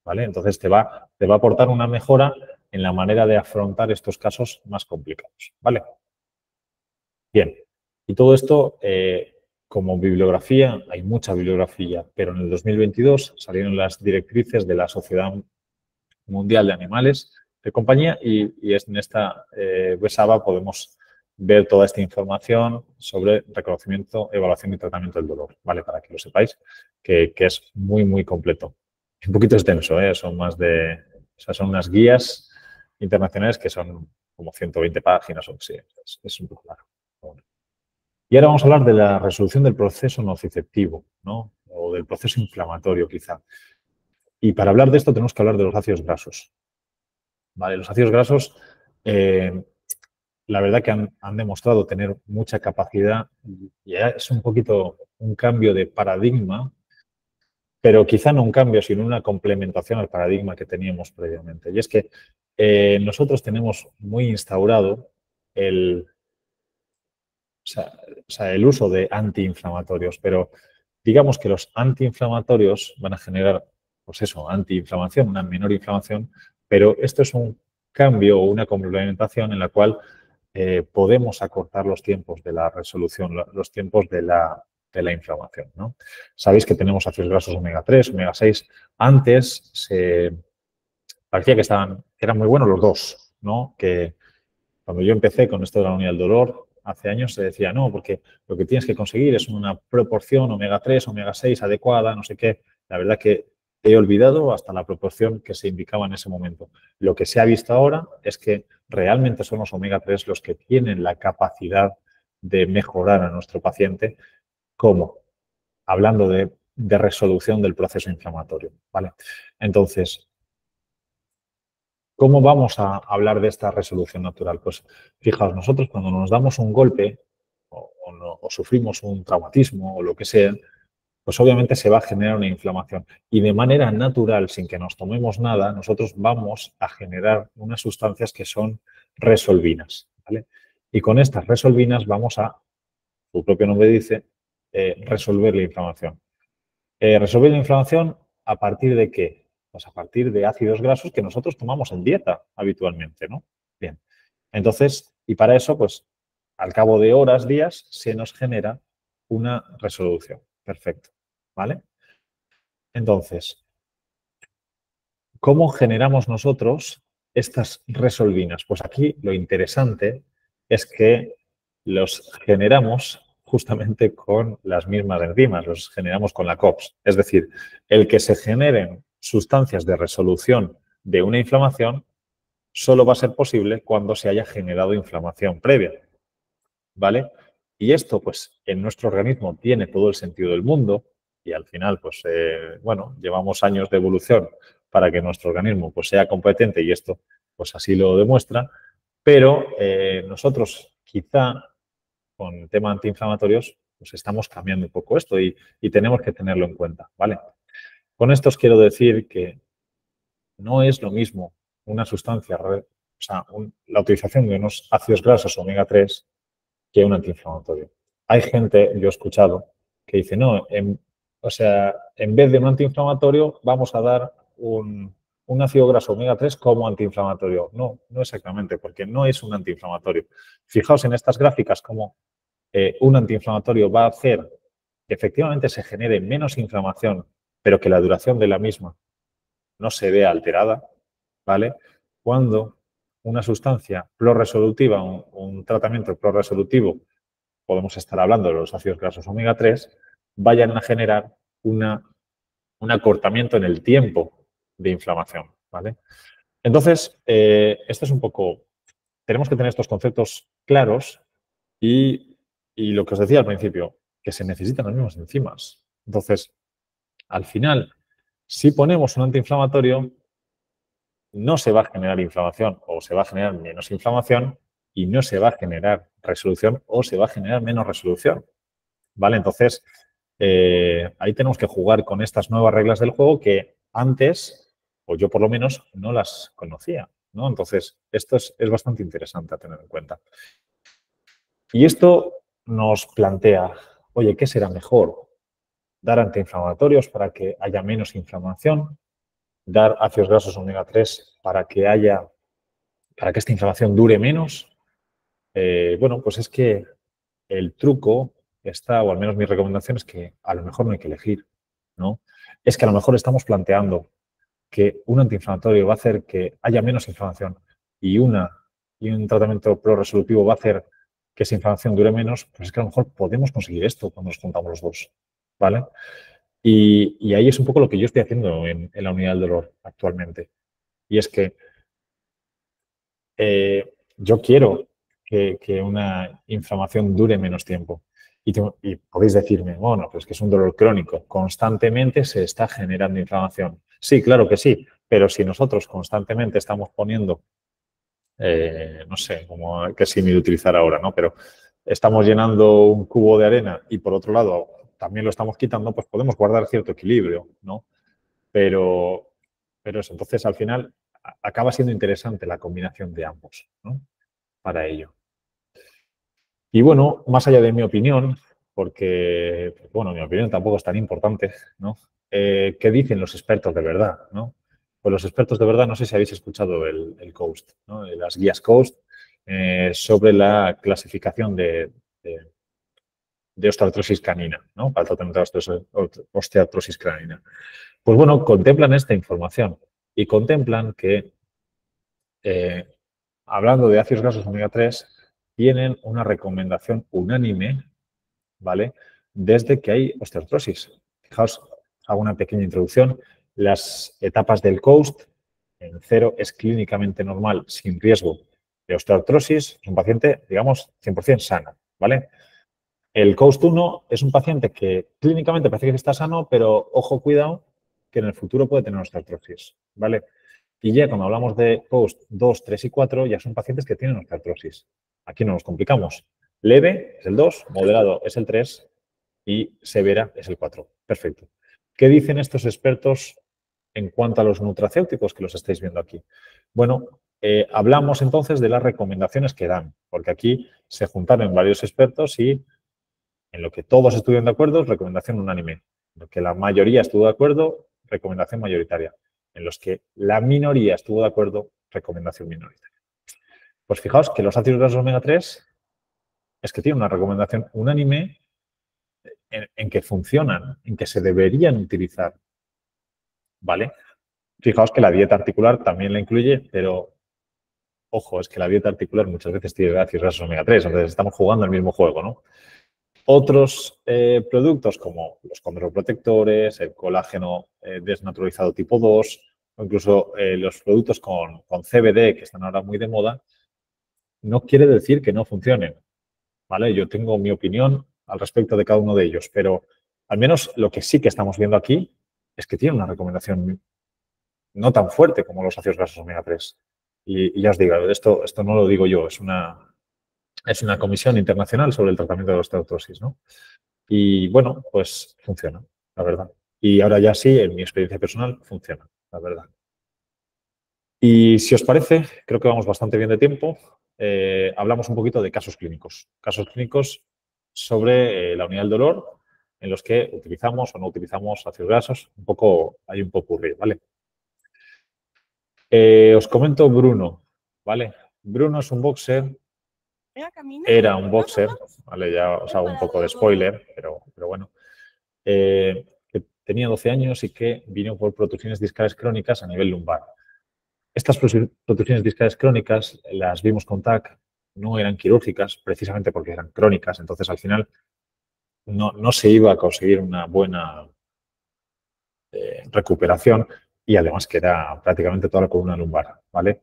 ¿Vale? Entonces te va a aportar una mejora en la manera de afrontar estos casos más complicados. ¿Vale? Bien. Y todo esto, como bibliografía, hay mucha bibliografía, pero en el 2022 salieron las directrices de la Sociedad Mundial de Animales de Compañía y en esta BESABA podemos ver toda esta información sobre reconocimiento, evaluación y tratamiento del dolor, ¿vale? Para que lo sepáis, que es muy, muy completo. Un poquito extenso, ¿eh? Son más de... O sea, son unas guías internacionales que son como 120 páginas o sí, es un poco largo. Bueno. Y ahora vamos a hablar de la resolución del proceso nociceptivo, ¿no? O del proceso inflamatorio, quizá. Y para hablar de esto tenemos que hablar de los ácidos grasos. ¿Vale? Los ácidos grasos, la verdad que han demostrado tener mucha capacidad y es un poquito un cambio de paradigma, pero quizá no un cambio, sino una complementación al paradigma que teníamos previamente. Y es que nosotros tenemos muy instaurado el uso de antiinflamatorios, pero digamos que los antiinflamatorios van a generar, pues eso, antiinflamación, una menor inflamación, pero esto es un cambio o una complementación en la cual podemos acortar los tiempos de la resolución, los tiempos de la inflamación, ¿no? Sabéis que tenemos ácidos grasos omega 3, omega 6. Antes se parecía que eran muy buenos los dos, ¿no? Que cuando yo empecé con esto de la unidad del dolor, hace años se decía, no, porque lo que tienes que conseguir es una proporción omega 3, omega 6 adecuada, no sé qué. La verdad que he olvidado hasta la proporción que se indicaba en ese momento. Lo que se ha visto ahora es que realmente son los omega 3 los que tienen la capacidad de mejorar a nuestro paciente, como hablando de resolución del proceso inflamatorio, ¿vale? Entonces, ¿cómo vamos a hablar de esta resolución natural? Pues fijaos, nosotros cuando nos damos un golpe o sufrimos un traumatismo o lo que sea, pues obviamente se va a generar una inflamación. Y de manera natural, sin que nos tomemos nada, nosotros vamos a generar unas sustancias que son resolvinas, ¿vale? Y con estas resolvinas vamos a, su propio nombre dice, resolver la inflamación. ¿Resolver la inflamación a partir de qué? Pues a partir de ácidos grasos que nosotros tomamos en dieta habitualmente, ¿no? Bien. Entonces, y para eso, pues, al cabo de horas, días, se nos genera una resolución. Perfecto. ¿Vale? Entonces, ¿cómo generamos nosotros estas resolvinas? Pues aquí lo interesante es que los generamos justamente con las mismas enzimas, los generamos con la COPS. Es decir, el que se generen sustancias de resolución de una inflamación solo va a ser posible cuando se haya generado inflamación previa. ¿Vale? Y esto, pues, en nuestro organismo tiene todo el sentido del mundo y al final, pues, bueno, llevamos años de evolución para que nuestro organismo, pues, sea competente y esto, pues, así lo demuestra. Pero nosotros, quizá, con el tema antiinflamatorios, pues, estamos cambiando un poco esto y tenemos que tenerlo en cuenta, ¿vale? Con esto os quiero decir que no es lo mismo una sustancia, o sea, la utilización de unos ácidos grasos omega 3 que un antiinflamatorio. Hay gente, yo he escuchado, que dice, no, en vez de un antiinflamatorio vamos a dar un ácido graso omega 3 como antiinflamatorio. No, no exactamente, porque no es un antiinflamatorio. Fijaos en estas gráficas como un antiinflamatorio va a hacer que efectivamente se genere menos inflamación, pero que la duración de la misma no se vea alterada, ¿vale? Cuando una sustancia proresolutiva, un tratamiento proresolutivo, podemos estar hablando de los ácidos grasos omega 3, vayan a generar un acortamiento en el tiempo de inflamación, ¿vale? Entonces, esto es un poco, tenemos que tener estos conceptos claros y lo que os decía al principio, que se necesitan las mismas enzimas. Entonces, al final, si ponemos un antiinflamatorio, no se va a generar inflamación o se va a generar menos inflamación y no se va a generar resolución o se va a generar menos resolución. ¿Vale? Entonces, ahí tenemos que jugar con estas nuevas reglas del juego que antes, o yo por lo menos, no las conocía, ¿no? Entonces, esto es bastante interesante a tener en cuenta. Y esto nos plantea, oye, ¿qué será mejor? ¿Dar antiinflamatorios para que haya menos inflamación? ¿Dar ácidos grasos omega 3 para que esta inflamación dure menos? Bueno, pues es que el truco está, o al menos mi recomendación es que a lo mejor no hay que elegir, ¿no? Es que a lo mejor estamos planteando que un antiinflamatorio va a hacer que haya menos inflamación y un tratamiento pro-resolutivo va a hacer que esa inflamación dure menos, pues es que a lo mejor podemos conseguir esto cuando nos juntamos los dos, ¿vale? Y ahí es un poco lo que yo estoy haciendo en la unidad del dolor actualmente. Y es que yo quiero que una inflamación dure menos tiempo. Y podéis decirme, bueno, pues que es un dolor crónico. Constantemente se está generando inflamación. Sí, claro que sí, pero si nosotros constantemente estamos poniendo, no sé, como qué símil utilizar ahora, ¿no? Pero estamos llenando un cubo de arena y por otro lado también lo estamos quitando, pues podemos guardar cierto equilibrio, ¿no? Pero eso, entonces al final acaba siendo interesante la combinación de ambos, ¿no? Para ello. Y bueno, más allá de mi opinión, porque, bueno, mi opinión tampoco es tan importante, ¿no? ¿Qué dicen los expertos de verdad, ¿no? Pues los expertos de verdad, no sé si habéis escuchado el COAST, ¿no? Las guías COAST sobre la clasificación de osteoartrosis canina, ¿no? Para el tratamiento de osteoartrosis canina. Pues bueno, contemplan esta información y contemplan que, hablando de ácidos grasos omega 3, tienen una recomendación unánime, ¿vale? Desde que hay osteoartrosis. Fijaos, hago una pequeña introducción. Las etapas del COAST, en 0 es clínicamente normal, sin riesgo de osteoartrosis. Es un paciente, digamos, 100% sano, ¿vale? El COAST 1 es un paciente que clínicamente parece que está sano, pero ojo, cuidado, que en el futuro puede tener osteoartrosis, ¿vale? Y ya cuando hablamos de COAST 2, 3 y 4, ya son pacientes que tienen osteoartrosis. Aquí no nos complicamos. Leve es el 2, moderado es el 3 y severa es el 4. Perfecto. ¿Qué dicen estos expertos en cuanto a los nutracéuticos que los estáis viendo aquí? Bueno, hablamos entonces de las recomendaciones que dan, porque aquí se juntaron varios expertos y en lo que todos estuvieron de acuerdo, recomendación unánime. En lo que la mayoría estuvo de acuerdo, recomendación mayoritaria. En los que la minoría estuvo de acuerdo, recomendación minoritaria. Pues fijaos que los ácidos grasos omega 3 es que tienen una recomendación unánime en que funcionan, en que se deberían utilizar. ¿Vale? Fijaos que la dieta articular también la incluye, pero ojo, es que la dieta articular muchas veces tiene ácidos grasos omega 3, entonces estamos jugando el mismo juego, ¿no? Otros productos como los condroprotectores, el colágeno desnaturalizado tipo 2 o incluso los productos con CBD que están ahora muy de moda, no quiere decir que no funcionen, ¿vale? Yo tengo mi opinión al respecto de cada uno de ellos, pero al menos lo que sí que estamos viendo aquí es que tiene una recomendación no tan fuerte como los ácidos grasos omega 3. Y ya os digo, esto no lo digo yo, es una comisión internacional sobre el tratamiento de la osteoartrosis, ¿no? Y bueno, pues funciona, la verdad. Y ahora ya sí, en mi experiencia personal, funciona, la verdad. Y si os parece, creo que vamos bastante bien de tiempo. Hablamos un poquito de casos clínicos. Casos clínicos sobre la unidad del dolor, en los que utilizamos o no utilizamos ácidos grasos. Hay un popurrí, ¿vale? Os comento Bruno, ¿vale? Bruno es un boxer. Era un boxer, ¿vale? Ya os hago un poco de spoiler, pero bueno. Que tenía 12 años y que vino por protusiones discales crónicas a nivel lumbar. Estas protusiones discales crónicas las vimos con TAC, no eran quirúrgicas, precisamente porque eran crónicas. Entonces, al final, no se iba a conseguir una buena recuperación y además que era prácticamente toda la columna lumbar, ¿vale?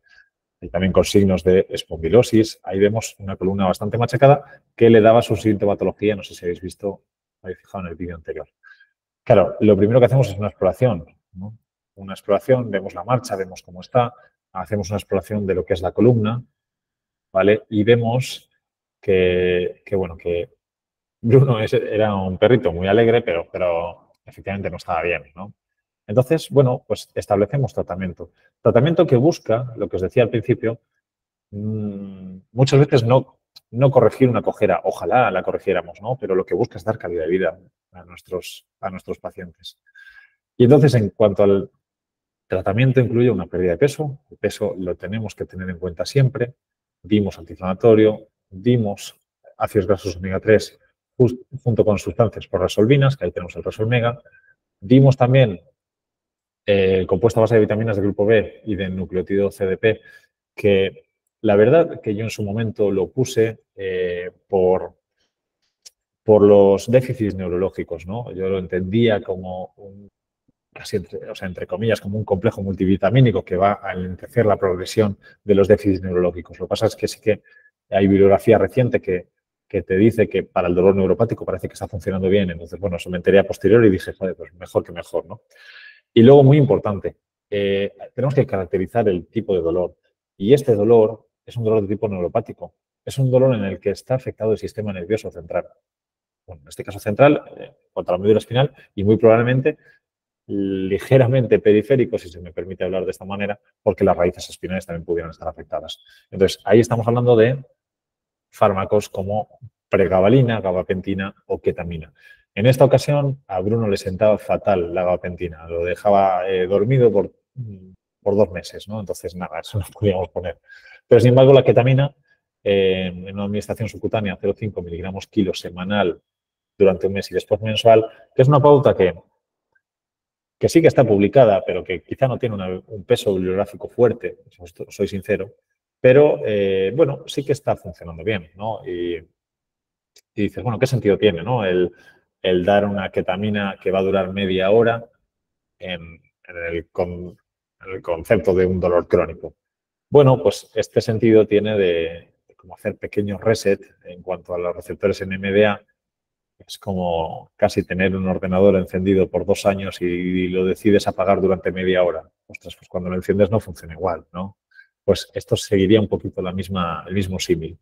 Y también con signos de espondilosis. Ahí vemos una columna bastante machacada que le daba su sintomatología. No sé si habéis visto habéis fijado en el vídeo anterior. Claro, lo primero que hacemos es una exploración, ¿no? Una exploración, vemos la marcha, vemos cómo está, hacemos una exploración de lo que es la columna, ¿vale? Y vemos que Bruno era un perrito muy alegre, pero efectivamente no estaba bien, ¿no? Entonces, bueno, pues establecemos tratamiento. Tratamiento que busca, lo que os decía al principio, muchas veces no corregir una cojera, ojalá la corrigiéramos, ¿no? Pero lo que busca es dar calidad de vida a nuestros pacientes. Y entonces, en cuanto al tratamiento, incluye una pérdida de peso. El peso lo tenemos que tener en cuenta siempre. Dimos antiinflamatorio, dimos ácidos grasos omega 3 junto con sustancias por resolvinas, que ahí tenemos el Resolmega. Dimos también el compuesto a base de vitaminas del grupo B y del nucleótido CDP, que la verdad que yo en su momento lo puse por los déficits neurológicos, ¿no? Yo lo entendía como casi entre comillas, como un complejo multivitamínico que va a enlentecer la progresión de los déficits neurológicos. Lo que pasa es que sí que hay bibliografía reciente que te dice que para el dolor neuropático parece que está funcionando bien. Entonces, bueno, eso me enteré a posteriori y dije, joder, pues mejor que mejor, ¿no? Y luego, muy importante, tenemos que caracterizar el tipo de dolor. Y este dolor es un dolor de tipo neuropático. Es un dolor en el que está afectado el sistema nervioso central. Bueno, en este caso central, contra la médula espinal, y muy probablemente ligeramente periférico, si se me permite hablar de esta manera, porque las raíces espinales también pudieran estar afectadas. Entonces, ahí estamos hablando de fármacos como pregabalina, gabapentina o ketamina. En esta ocasión, a Bruno le sentaba fatal la gabapentina, lo dejaba dormido por 2 meses, ¿no? Entonces, nada, eso no podíamos poner. Pero, sin embargo, la ketamina, en una administración subcutánea, 0,5 miligramos kilo semanal durante un mes y después mensual, que es una pauta que sí que está publicada, pero que quizá no tiene un peso bibliográfico fuerte, soy sincero, pero bueno, sí que está funcionando bien, ¿no? Y dices, bueno, ¿qué sentido tiene, no? El dar una ketamina que va a durar media hora en el concepto de un dolor crónico. Bueno, pues este sentido tiene de como hacer pequeños reset en cuanto a los receptores NMDA. Es como casi tener un ordenador encendido por 2 años y lo decides apagar durante media hora. Ostras, pues cuando lo enciendes no funciona igual, ¿no? Pues esto seguiría un poquito el mismo símil.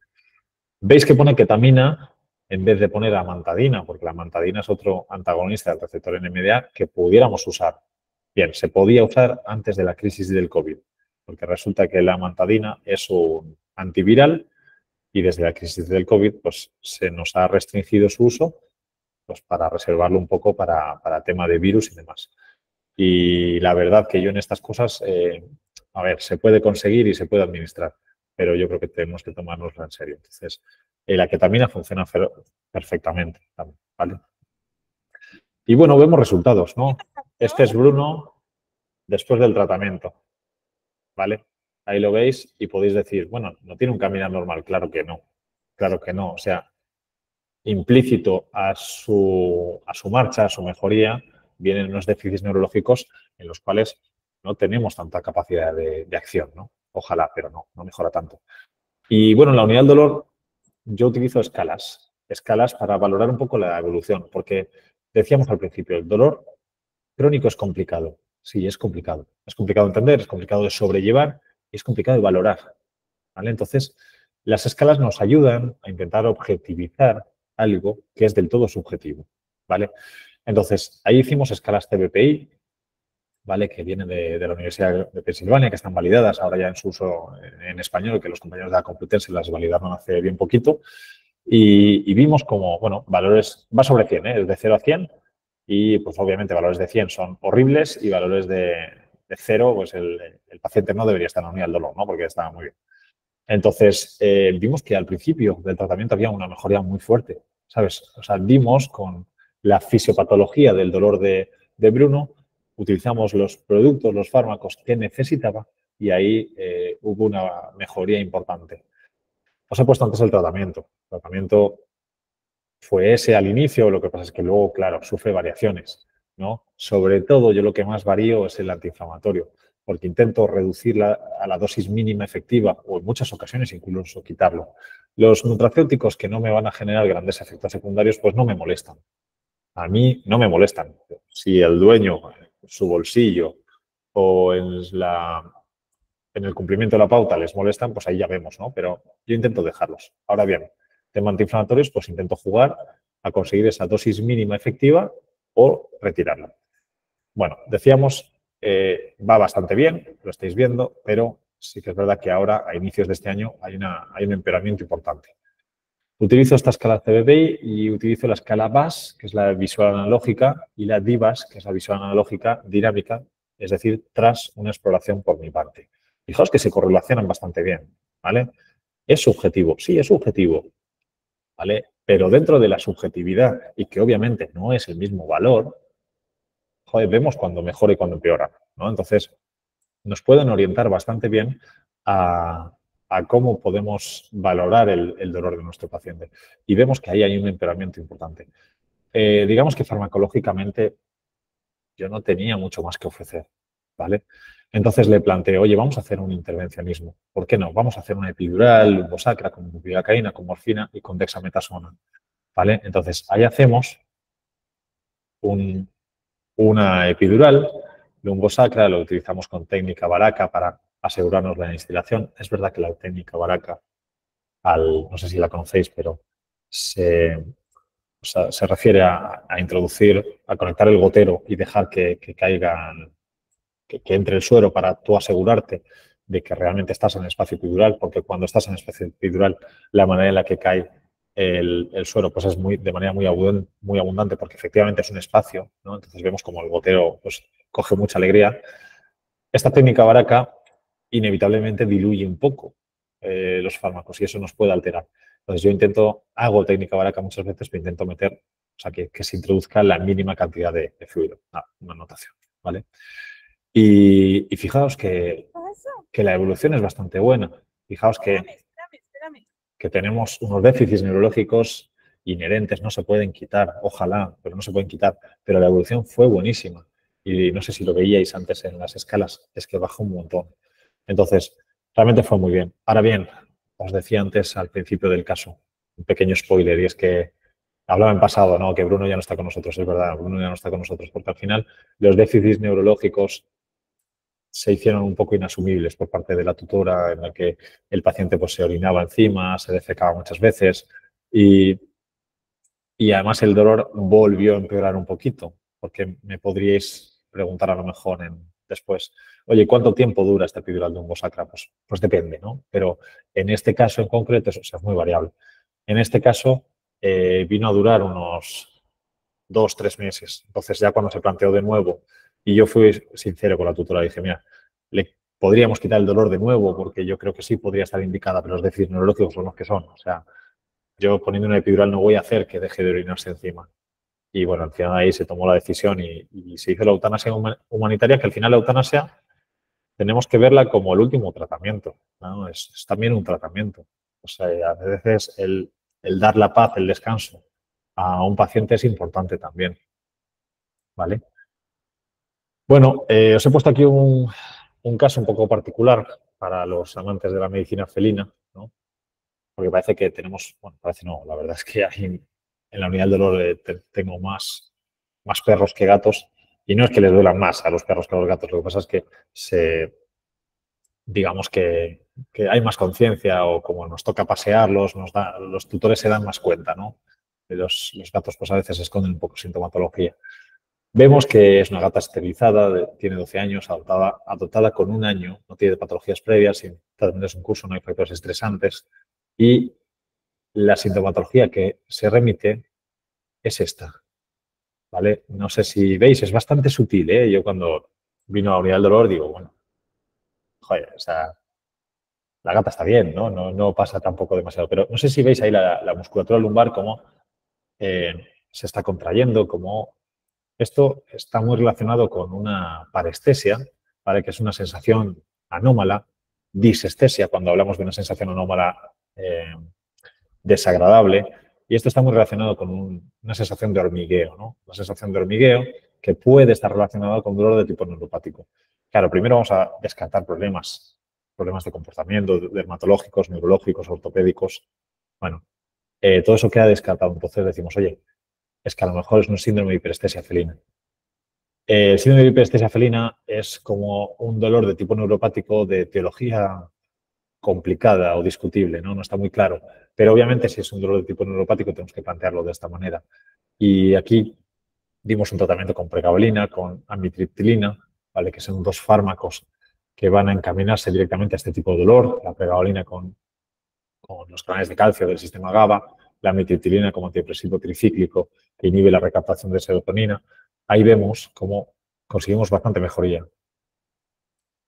Veis que pone ketamina en vez de poner amantadina, porque la amantadina es otro antagonista del receptor NMDA que pudiéramos usar. Bien, se podía usar antes de la crisis del COVID, porque resulta que la amantadina es un antiviral y desde la crisis del COVID pues, se nos ha restringido su uso pues, para reservarlo un poco para tema de virus y demás. Y la verdad que yo en estas cosas, a ver, se puede conseguir y se puede administrar, pero yo creo que tenemos que tomárnoslo en serio. Entonces, la ketamina funciona perfectamente, ¿vale? Y bueno, vemos resultados, ¿no? Este es Bruno después del tratamiento, ¿vale? Ahí lo veis y podéis decir, bueno, no tiene un caminar normal. Claro que no, claro que no. O sea, implícito a su marcha, a su mejoría, vienen unos déficits neurológicos en los cuales no tenemos tanta capacidad de acción, ¿no? Ojalá, pero no mejora tanto. Y bueno, en la unidad del dolor yo utilizo escalas para valorar un poco la evolución, porque decíamos al principio, el dolor crónico es complicado. Sí, es complicado. Es complicado de entender, es complicado de sobrellevar y es complicado de valorar, ¿vale? Entonces, las escalas nos ayudan a intentar objetivizar algo que es del todo subjetivo, ¿vale? Entonces, ahí hicimos escalas CBPI, ¿vale? Que vienen de la Universidad de Pensilvania, que están validadas ahora ya en su uso en español, que los compañeros de la Complutense las validaron hace bien poquito. Y vimos como, bueno, valores, va sobre 100, ¿eh? De 0 a 100. Y, pues, obviamente, valores de 100 son horribles y valores de 0, pues, el paciente no debería estar en la unidad del dolor, ¿no? Porque estaba muy bien. Entonces, vimos que al principio del tratamiento había una mejoría muy fuerte, ¿sabes? O sea, vimos con la fisiopatología del dolor de Bruno, utilizamos los productos, los fármacos que necesitaba y ahí hubo una mejoría importante. Os he puesto antes el tratamiento. El tratamiento fue ese al inicio, lo que pasa es que luego, claro, sufre variaciones, ¿no? Sobre todo, yo lo que más varío es el antiinflamatorio, porque intento reducirla a la dosis mínima efectiva o en muchas ocasiones incluso quitarlo. Los nutracéuticos que no me van a generar grandes efectos secundarios, pues no me molestan. A mí no me molestan. Si el dueño, su bolsillo o en el cumplimiento de la pauta les molestan, pues ahí ya vemos, ¿no? Pero yo intento dejarlos. Ahora bien, tema antiinflamatorios, pues intento jugar a conseguir esa dosis mínima efectiva o retirarla. Bueno, decíamos, va bastante bien, lo estáis viendo, pero sí que es verdad que ahora, a inicios de este año, hay un empeoramiento importante. Utilizo esta escala CBBI y utilizo la escala VAS, que es la visual analógica, y la DIVAS, que es la visual analógica dinámica, es decir, tras una exploración por mi parte. Fijaos que se correlacionan bastante bien, ¿vale? ¿Es subjetivo? Sí, es subjetivo, ¿vale? Pero dentro de la subjetividad, y que obviamente no es el mismo valor, joder, vemos cuando mejora y cuando empeora, ¿no? Entonces, nos pueden orientar bastante bien a cómo podemos valorar el dolor de nuestro paciente. Y vemos que ahí hay un empeoramiento importante. Digamos que farmacológicamente yo no tenía mucho más que ofrecer, ¿vale? Entonces le planteo, oye, vamos a hacer un intervencionismo. ¿Por qué no? Vamos a hacer una epidural, lumbosacra, con bupivacaína, con morfina y con dexametasona, ¿vale? Entonces, ahí hacemos una epidural, lumbosacra, lo utilizamos con técnica Baraka para asegurarnos la instilación. Es verdad que la técnica Baraka, no sé si la conocéis, pero se refiere a introducir, a conectar el gotero y dejar que caigan, que entre el suero para tú asegurarte de que realmente estás en el espacio epidural, porque cuando estás en el espacio epidural, la manera en la que cae el suero pues es de manera muy abundante porque efectivamente es un espacio, ¿no? Entonces vemos como el gotero pues, coge mucha alegría. Esta técnica Baraka inevitablemente diluye un poco los fármacos y eso nos puede alterar. Entonces yo hago técnica Baraka muchas veces, pero intento meter, o sea, que se introduzca la mínima cantidad de fluido. Una anotación, ¿vale? Y fijaos que la evolución es bastante buena. Fijaos que tenemos unos déficits neurológicos inherentes, no se pueden quitar, ojalá, pero no se pueden quitar. Pero la evolución fue buenísima. Y no sé si lo veíais antes en las escalas, es que bajó un montón. Entonces, realmente fue muy bien. Ahora bien, os decía antes al principio del caso, un pequeño spoiler, y es que hablaba en pasado, ¿no? Que Bruno ya no está con nosotros, es verdad, Bruno ya no está con nosotros, porque al final los déficits neurológicos se hicieron un poco inasumibles por parte de la tutora, en la que el paciente pues, se orinaba encima, se defecaba muchas veces y además el dolor volvió a empeorar un poquito, porque me podríais preguntar a lo mejor después, oye, ¿cuánto tiempo dura esta epidural lumbosacra? Pues depende, ¿no? Pero en este caso en concreto eso es muy variable. En este caso vino a durar unos 2-3 meses. Entonces ya cuando se planteó de nuevo y yo fui sincero con la tutora, dije, mira, le podríamos quitar el dolor de nuevo porque yo creo que sí podría estar indicada, pero los déficits neurológicos son los que son. O sea, yo poniendo una epidural no voy a hacer que deje de orinarse encima. Y bueno, al final ahí se tomó la decisión y se hizo la eutanasia humanitaria, que al final la eutanasia tenemos que verla como el último tratamiento, ¿no? Es también un tratamiento. O sea, a veces el dar la paz, el descanso a un paciente es importante también, ¿vale? Bueno, os he puesto aquí un caso un poco particular para los amantes de la medicina felina, ¿no? Porque parece que tenemos, bueno, parece no, la verdad es que en la unidad del dolor tengo más perros que gatos y no es que les duelan más a los perros que a los gatos, lo que pasa es que digamos que hay más conciencia o como nos toca pasearlos, los tutores se dan más cuenta, ¿no? Los gatos pues a veces esconden un poco sintomatología. Vemos que es una gata esterilizada, tiene 12 años, adoptada con 1 año, no tiene patologías previas, sin terminar un curso, no hay factores estresantes y la sintomatología que se remite es esta, ¿vale? No sé si veis, es bastante sutil, ¿eh? Yo cuando vino a la unidad del dolor digo, bueno, joder, o sea, la gata está bien, ¿no? No pasa tampoco demasiado, pero no sé si veis ahí la musculatura lumbar cómo se está contrayendo, cómo esto está muy relacionado con una parestesia, ¿vale? Que es una sensación anómala, disestesia, cuando hablamos de una sensación anómala desagradable, y esto está muy relacionado con una sensación de hormigueo, ¿no? Una sensación de hormigueo que puede estar relacionado con dolor de tipo neuropático. Claro, primero vamos a descartar problemas de comportamiento, dermatológicos, neurológicos, ortopédicos. Bueno, todo eso queda descartado. Entonces decimos, oye, es que a lo mejor es un síndrome de hiperestesia felina. El síndrome de hiperestesia felina es como un dolor de tipo neuropático de etiología complicada o discutible, ¿no? No está muy claro. Pero obviamente si es un dolor de tipo neuropático tenemos que plantearlo de esta manera. Y aquí dimos un tratamiento con pregabalina, con amitriptilina, ¿vale? Que son dos fármacos que van a encaminarse directamente a este tipo de dolor. La pregabalina con los canales de calcio del sistema GABA, la amitriptilina como antidepresivo tricíclico que inhibe la recaptación de serotonina. Ahí vemos cómo conseguimos bastante mejoría.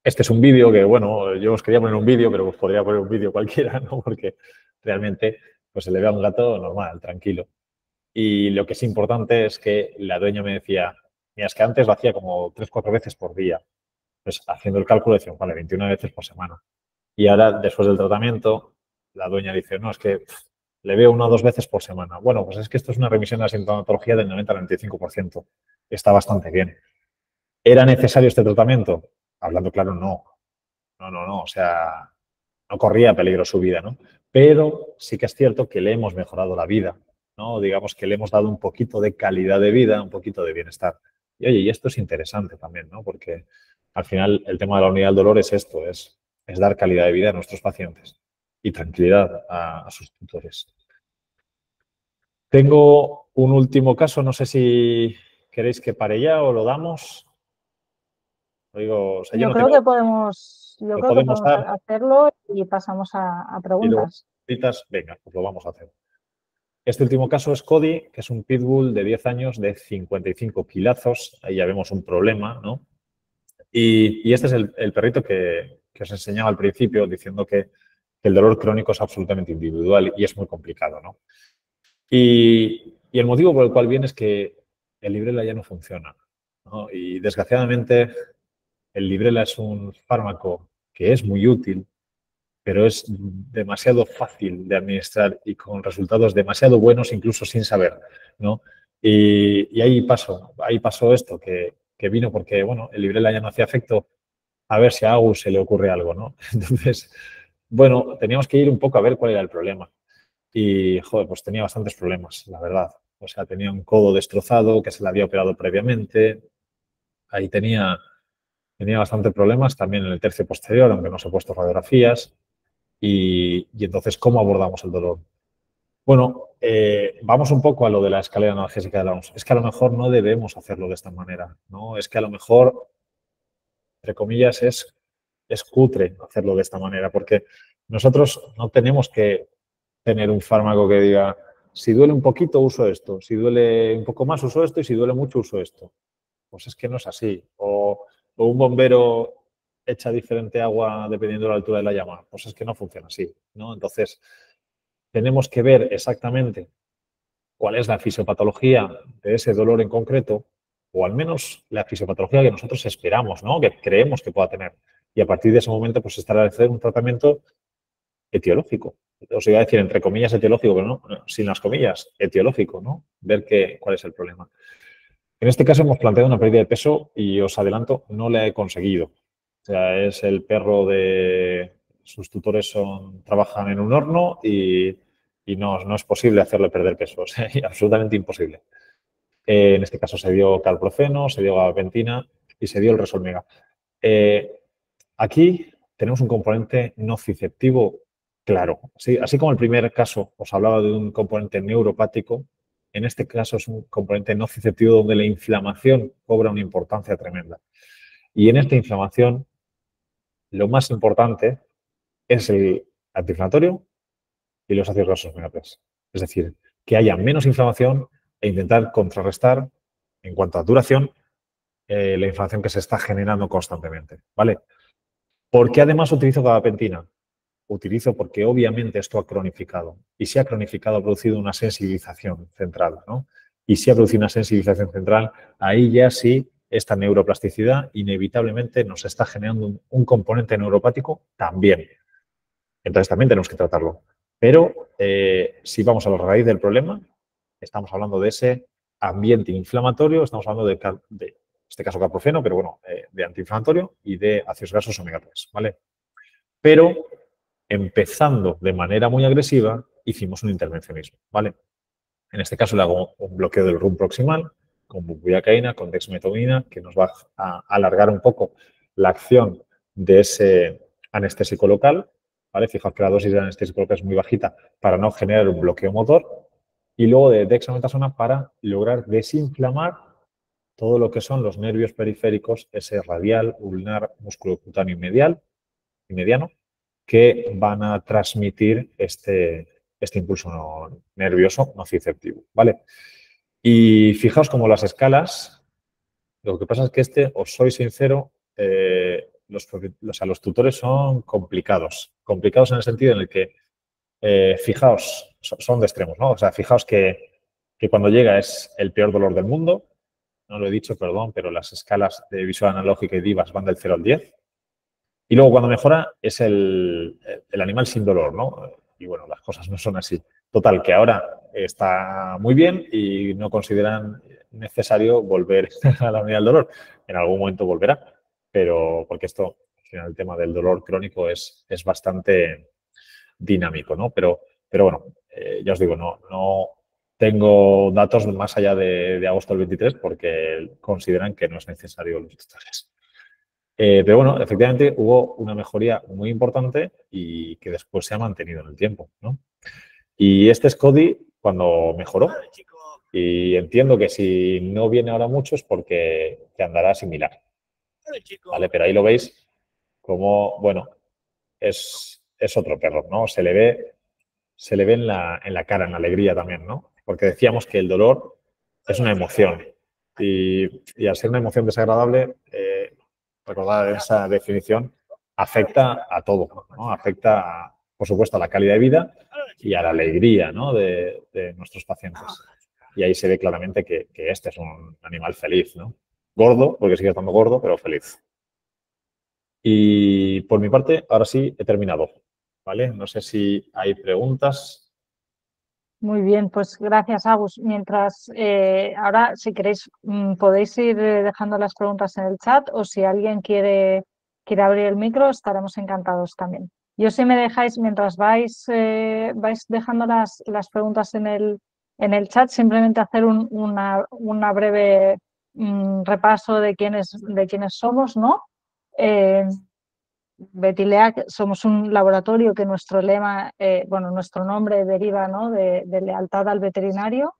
Este es un vídeo que, bueno, yo os quería poner un vídeo, pero os podría poner un vídeo cualquiera, ¿no? Porque realmente pues se le ve a un gato normal, tranquilo. Y lo que es importante es que la dueña me decía, mira, es que antes lo hacía como 3 o 4 veces por día. Pues haciendo el cálculo decíamos, vale, 21 veces por semana. Y ahora, después del tratamiento, la dueña dice, no, es que le veo 1 o 2 veces por semana. Bueno, pues es que esto es una remisión de la sintomatología del 90 al 95%. Está bastante bien. ¿Era necesario este tratamiento? Hablando claro, no. No. O sea, no corría peligro su vida, ¿no? Pero sí que es cierto que le hemos mejorado la vida, ¿no? Digamos que le hemos dado un poquito de calidad de vida, un poquito de bienestar. Y oye, y esto es interesante también, ¿no? Porque al final el tema de la unidad del dolor es esto, es dar calidad de vida a nuestros pacientes y tranquilidad a sus tutores. Tengo un último caso, no sé si queréis que pare ya o lo damos. Lo digo, o sea, yo Yo no creo tengo, que podemos, yo lo creo que podemos podemos dar hacerlo y pasamos a y luego, preguntas. venga, pues lo vamos a hacer. Este último caso es Cody, que es un pitbull de 10 años de 55 kilazos. Ahí ya vemos un problema, ¿no? Y este es el perrito que os enseñaba al principio, diciendo que el dolor crónico es absolutamente individual y es muy complicado, ¿no? Y el motivo por el cual viene es que el Librela ya no funciona, ¿no? Y desgraciadamente el Librela es un fármaco que es muy útil, pero es demasiado fácil de administrar y con resultados demasiado buenos incluso sin saber, ¿no? Y ahí pasó esto, que vino porque, bueno, el Librela ya no hacía efecto, a ver si a Agus se le ocurre algo, ¿no? Entonces, bueno, teníamos que ir un poco a ver cuál era el problema. Y, joder, pues tenía bastantes problemas, la verdad. O sea, tenía un codo destrozado que se le había operado previamente. Ahí tenía bastantes problemas también en el tercio posterior, aunque no se ha puesto radiografías. Y entonces, ¿cómo abordamos el dolor? Bueno, vamos un poco a lo de la escalera analgésica de la OMS. Es que a lo mejor no debemos hacerlo de esta manera, ¿no? Es que a lo mejor, entre comillas, es cutre hacerlo de esta manera, porque nosotros no tenemos que tener un fármaco que diga, si duele un poquito, uso esto, si duele un poco más, uso esto, y si duele mucho, uso esto. Pues es que no es así. O un bombero echa diferente agua dependiendo de la altura de la llama. Pues es que no funciona así, ¿no? Entonces, tenemos que ver exactamente cuál es la fisiopatología de ese dolor en concreto, o al menos la fisiopatología que nosotros esperamos, ¿no? Que creemos que pueda tener. Y a partir de ese momento, pues establecer un tratamiento etiológico. Os iba a decir entre comillas etiológico, pero no, sin las comillas, etiológico, ¿no? Ver cuál es el problema. En este caso hemos planteado una pérdida de peso y os adelanto, no la he conseguido. O sea, es el perro de... Sus tutores trabajan en un horno y no es posible hacerle perder peso. O sea, absolutamente imposible. En este caso se dio calprofeno, se dio gabapentina y se dio el Resolmega. Aquí tenemos un componente nociceptivo claro. Así como el primer caso os hablaba de un componente neuropático, en este caso es un componente nociceptivo donde la inflamación cobra una importancia tremenda. Y en esta inflamación, lo más importante es el antiinflamatorio y los ácidos grasos omega 3. Es decir, que haya menos inflamación e intentar contrarrestar, en cuanto a duración, la inflamación que se está generando constantemente. ¿Vale? ¿Por qué además utilizo gabapentina? Utilizo porque obviamente esto ha cronificado. Y si ha cronificado, ha producido una sensibilización central, ¿no? Y si ha producido una sensibilización central, ahí ya sí esta neuroplasticidad inevitablemente nos está generando un componente neuropático también. Entonces también tenemos que tratarlo. Pero si vamos a la raíz del problema, estamos hablando de ese ambiente inflamatorio, estamos hablando de en este caso calprofeno, pero bueno, de antiinflamatorio y de ácidos grasos omega 3, ¿vale? Pero empezando de manera muy agresiva, hicimos un intervencionismo, ¿vale? En este caso le hago un bloqueo del RUM proximal con bupivacaína, con dexmedetomidina, que nos va a alargar un poco la acción de ese anestésico local. ¿Vale? Fijaos que la dosis de anestésico local es muy bajita para no generar un bloqueo motor. Y luego de dexametasona para lograr desinflamar todo lo que son los nervios periféricos, ese radial, ulnar, músculo cutáneo medial y mediano, que van a transmitir este impulso nervioso nociceptivo, ¿vale? Y fijaos como las escalas, lo que pasa es que os soy sincero, los tutores son complicados. Complicados en el sentido en el que, fijaos, son de extremos, ¿no? O sea, fijaos que cuando llega es el peor dolor del mundo. No lo he dicho, perdón, pero las escalas de visual analógica y DIVAS van del 0 al 10. Y luego cuando mejora es el animal sin dolor, ¿no? Y bueno, las cosas no son así. Total, que ahora está muy bien y no consideran necesario volver a la unidad del dolor. En algún momento volverá, pero porque esto, al final, el tema del dolor crónico es bastante dinámico, ¿no? Pero bueno, ya os digo, no tengo datos más allá de agosto del 23 porque consideran que no es necesario los tutores. Pero bueno, efectivamente hubo una mejoría muy importante y que después se ha mantenido en el tiempo, ¿no? Y este SCODI, cuando mejoró, y entiendo que si no viene ahora mucho es porque te andará similar, ¿vale? Pero ahí lo veis como, bueno, es otro perro, ¿no? Se le ve en la cara, en la alegría también, ¿no? Porque decíamos que el dolor es una emoción y al ser una emoción desagradable, recordad esa definición, afecta a todo, ¿no? Afecta, por supuesto, a la calidad de vida y a la alegría, ¿no? de nuestros pacientes. Y ahí se ve claramente que este es un animal feliz, ¿no? Gordo, porque sigue estando gordo, pero feliz. Y por mi parte, ahora sí, he terminado, ¿vale? No sé si hay preguntas. Muy bien, pues gracias, Agus. Mientras, ahora, si queréis, podéis ir dejando las preguntas en el chat o si alguien quiere abrir el micro, estaremos encantados también. Yo, si me dejáis, mientras vais dejando las preguntas en el chat, simplemente hacer una breve repaso de quiénes somos, ¿no? Betilea, somos un laboratorio que nuestro lema, nuestro nombre deriva, ¿no? de lealtad al veterinario.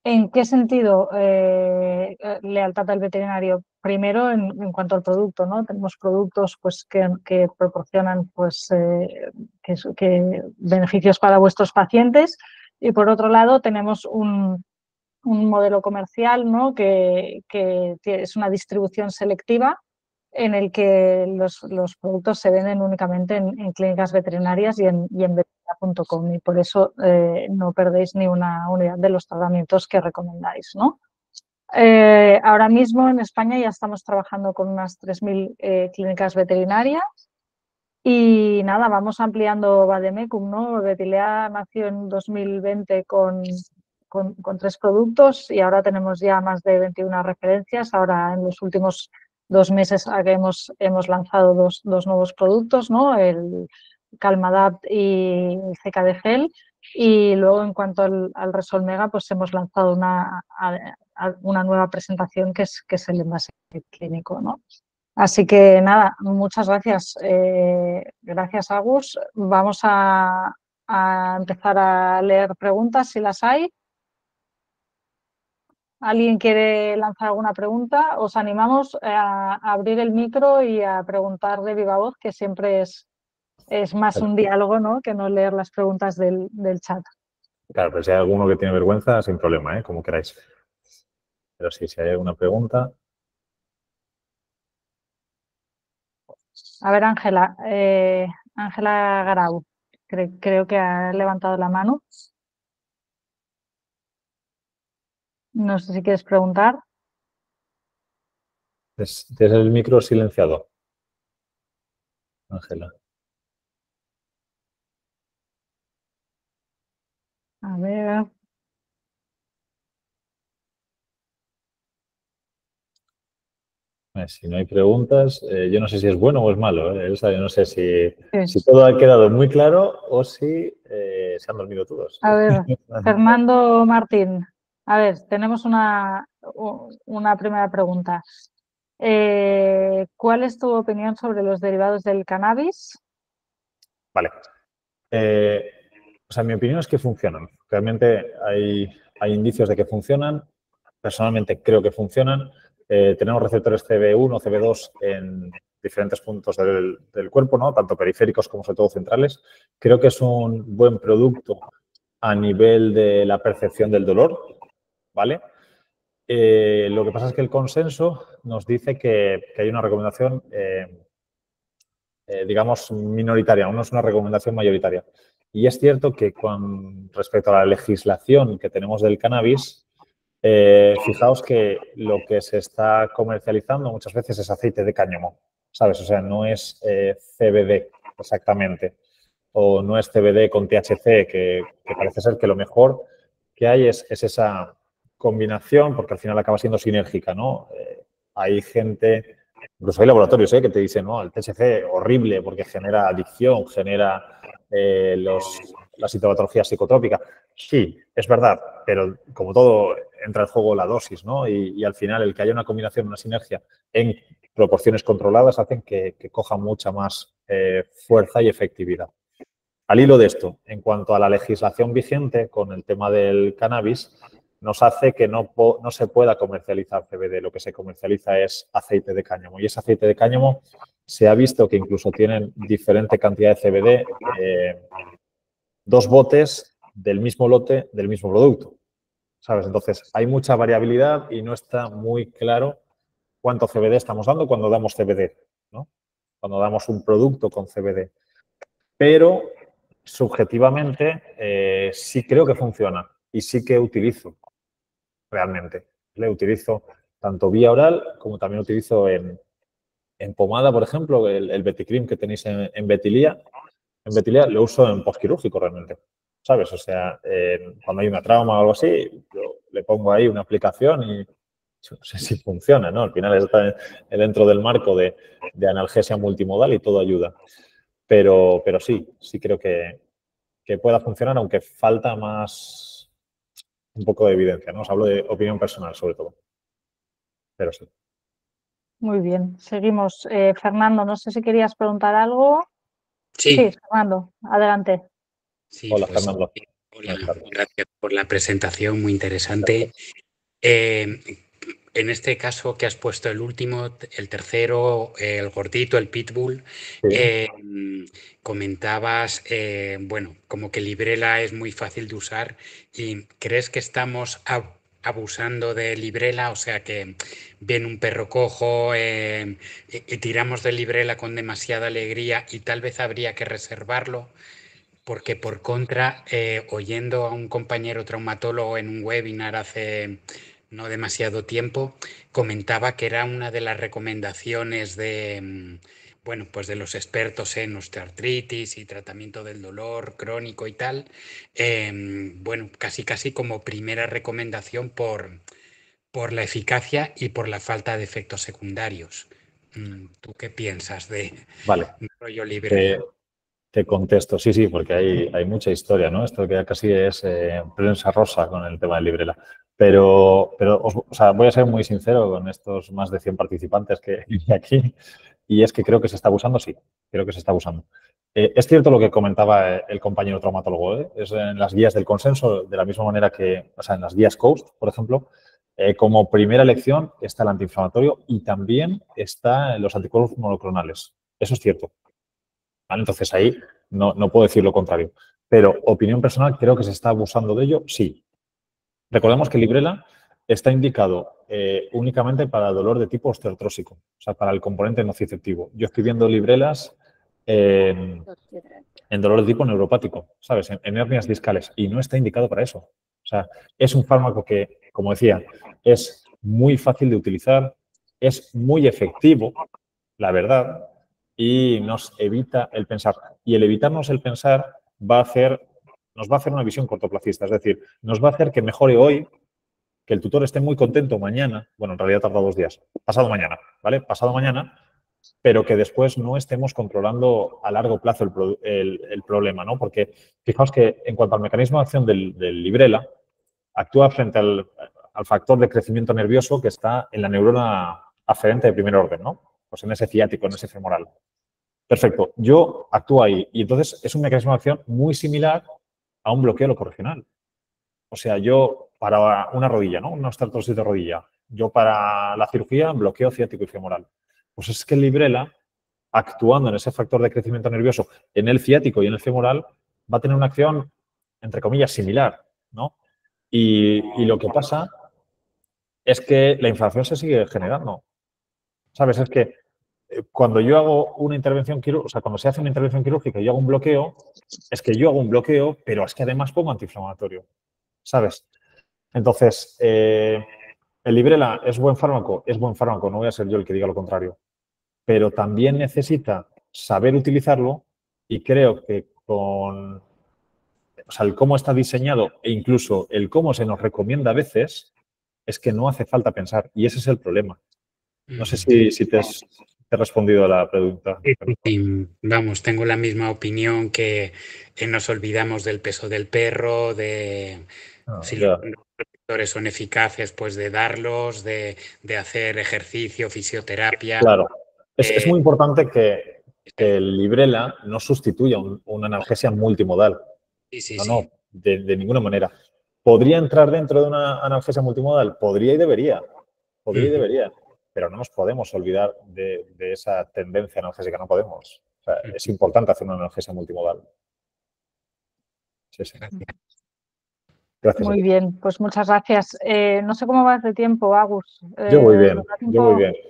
¿En qué sentido lealtad al veterinario? Primero, en cuanto al producto, ¿no? Tenemos productos pues, que proporcionan pues, que beneficios para vuestros pacientes y por otro lado tenemos un modelo comercial, ¿no? que es una distribución selectiva en el que los productos se venden únicamente en clínicas veterinarias y en veterinaria.com y por eso no perdéis ni una unidad de los tratamientos que recomendáis, ¿no? Ahora mismo en España ya estamos trabajando con unas 3.000 clínicas veterinarias y nada, vamos ampliando Vademecum, ¿no? Betilea nació en 2020 con 3 productos y ahora tenemos ya más de 21 referencias. Ahora en los últimos 2 meses hemos lanzado dos nuevos productos, ¿no? El Calmadapt y el CKD Gel. Y luego en cuanto al Resol Mega, pues hemos lanzado una nueva presentación que es el envase clínico, ¿no? Así que nada, muchas gracias. Gracias, Agus. Vamos a empezar a leer preguntas si las hay. ¿Alguien quiere lanzar alguna pregunta? Os animamos a abrir el micro y a preguntar de viva voz, que siempre es más un diálogo, ¿no? Que no leer las preguntas del chat. Claro, pero si hay alguno que tiene vergüenza, sin problema, ¿eh? Como queráis. Pero sí, si hay alguna pregunta. A ver, Ángela. Ángela Garau. Creo que ha levantado la mano. No sé si quieres preguntar. Tienes el micro silenciado, Ángela. A ver. Si no hay preguntas, yo no sé si es bueno o es malo, ¿eh? Elsa, yo no sé si Sí. todo ha quedado muy claro o si se han dormido todos. A ver, Fernando Martín. A ver, tenemos una primera pregunta. ¿Cuál es tu opinión sobre los derivados del cannabis? Vale. O sea, mi opinión es que funcionan. Realmente hay indicios de que funcionan. Personalmente creo que funcionan. Tenemos receptores CB1, CB2 en diferentes puntos del cuerpo, ¿no? Tanto periféricos como sobre todo centrales. Creo que es un buen producto a nivel de la percepción del dolor, ¿vale? Lo que pasa es que el consenso nos dice que hay una recomendación, digamos, minoritaria, no es una recomendación mayoritaria. Y es cierto que con respecto a la legislación que tenemos del cannabis, fijaos que lo que se está comercializando muchas veces es aceite de cáñamo, ¿sabes? O sea, no es CBD exactamente, o no es CBD con THC, que parece ser que lo mejor que hay es esa combinación, porque al final acaba siendo sinérgica, ¿no? Hay gente, incluso hay laboratorios que te dicen, no, el THC horrible porque genera adicción, genera la sintomatología psicotrópica. Sí, es verdad, pero como todo entra en juego la dosis, ¿no? Y al final el que haya una combinación, una sinergia en proporciones controladas hacen que coja mucha más fuerza y efectividad. Al hilo de esto, en cuanto a la legislación vigente con el tema del cannabis, nos hace que no se pueda comercializar CBD. Lo que se comercializa es aceite de cáñamo. Y ese aceite de cáñamo se ha visto que incluso tienen diferente cantidad de CBD, 2 botes del mismo lote del mismo producto, ¿sabes? Entonces, hay mucha variabilidad y no está muy claro cuánto CBD estamos dando cuando damos CBD, ¿no? Cuando damos un producto con CBD. Pero subjetivamente sí creo que funciona y sí que utilizo realmente. Le utilizo tanto vía oral como también utilizo en pomada, por ejemplo, el Beticrim que tenéis en Betilia. En Betilia lo uso en postquirúrgico realmente, ¿sabes? O sea, cuando hay una trauma o algo así, yo le pongo ahí una aplicación y no sé si funciona, ¿no? Al final está dentro del marco de analgesia multimodal y todo ayuda. Pero sí creo que pueda funcionar, aunque falta más un poco de evidencia, ¿no? Os hablo de opinión personal, sobre todo. Pero sí. Muy bien, seguimos. Fernando, no sé si querías preguntar algo. Sí, Sí, Fernando, adelante. sí, Hola, pues Fernando. hola, Buenas tardes. gracias por la presentación, muy interesante. En este caso que has puesto el último, el tercero, el gordito, el pitbull, Sí. comentabas, bueno, como que Librela es muy fácil de usar y ¿crees que estamos abusando de Librela? O sea, que ven un perro cojo y tiramos de Librela con demasiada alegría y tal vez habría que reservarlo. Porque por contra, oyendo a un compañero traumatólogo en un webinar hace no demasiado tiempo, comentaba que era una de las recomendaciones de, bueno, pues de los expertos en osteoartritis y tratamiento del dolor crónico y tal, bueno, casi como primera recomendación por la eficacia y por la falta de efectos secundarios. ¿Tú qué piensas de Vale. rollo Librela? Te contesto, sí, porque hay mucha historia, ¿no? Esto que casi es prensa rosa con el tema de Librela. Pero o sea, voy a ser muy sincero con estos más de 100 participantes que hay aquí, y es que creo que se está abusando, sí, creo que se está abusando. Es cierto lo que comentaba el compañero traumatólogo, ¿eh? Es en las guías del consenso, de la misma manera que, o sea, en las guías COAST, por ejemplo, como primera elección está el antiinflamatorio y también están los anticuerpos monoclonales. Eso es cierto. ¿Vale? Entonces ahí no puedo decir lo contrario. Pero opinión personal, creo que se está abusando de ello, sí. Recordemos que Librela está indicado únicamente para dolor de tipo osteoartrósico, o sea, para el componente nociceptivo. Yo estoy viendo Librelas en dolor de tipo neuropático, ¿sabes? En hernias discales y no está indicado para eso. O sea, es un fármaco que, como decía, es muy fácil de utilizar, es muy efectivo, la verdad, y nos evita el pensar. Y el evitarnos el pensar nos va a hacer una visión cortoplacista. Es decir, nos va a hacer que mejore hoy, que el tutor esté muy contento mañana. Bueno, en realidad tarda 2 días. Pasado mañana, ¿vale? Pasado mañana, pero que después no estemos controlando a largo plazo el problema, ¿no? Porque fijaos que en cuanto al mecanismo de acción del Librela, actúa frente al factor de crecimiento nervioso que está en la neurona aferente de primer orden, ¿no? Pues en ese ciático, en ese femoral. Perfecto. Yo actúo ahí y entonces es un mecanismo de acción muy similar a un bloqueo locorregional. O sea, yo para una rodilla, ¿no? Una osteoartrosis de rodilla. Yo para la cirugía bloqueo ciático y femoral. Pues es que el Librela, actuando en ese factor de crecimiento nervioso en el ciático y en el femoral, va a tener una acción, entre comillas, similar, ¿no? Y lo que pasa es que la inflamación se sigue generando. ¿Sabes? Es que cuando yo hago una intervención quirúrgica, o sea, cuando se hace una intervención quirúrgica y yo hago un bloqueo, es que yo hago un bloqueo, pero es que además pongo antiinflamatorio. ¿Sabes? Entonces, el Librela es buen fármaco, no voy a ser yo el que diga lo contrario, pero también necesita saber utilizarlo y creo que con, o sea, el cómo está diseñado e incluso el cómo se nos recomienda a veces, es que no hace falta pensar y ese es el problema. No sé si te he respondido a la pregunta. Vamos, tengo la misma opinión que nos olvidamos del peso del perro, de si los protectores son eficaces, pues de darlos, de hacer ejercicio, fisioterapia. Claro. Es muy importante que el Librela no sustituya una analgesia multimodal. Sí. No, de ninguna manera. ¿Podría entrar dentro de una analgesia multimodal? Podría y debería. Pero no nos podemos olvidar de esa tendencia analgésica, no podemos. O sea, es importante hacer una analgesia multimodal. Sí. Gracias. Muy bien, pues muchas gracias. No sé cómo vas de tiempo, Agus. Yo voy bien,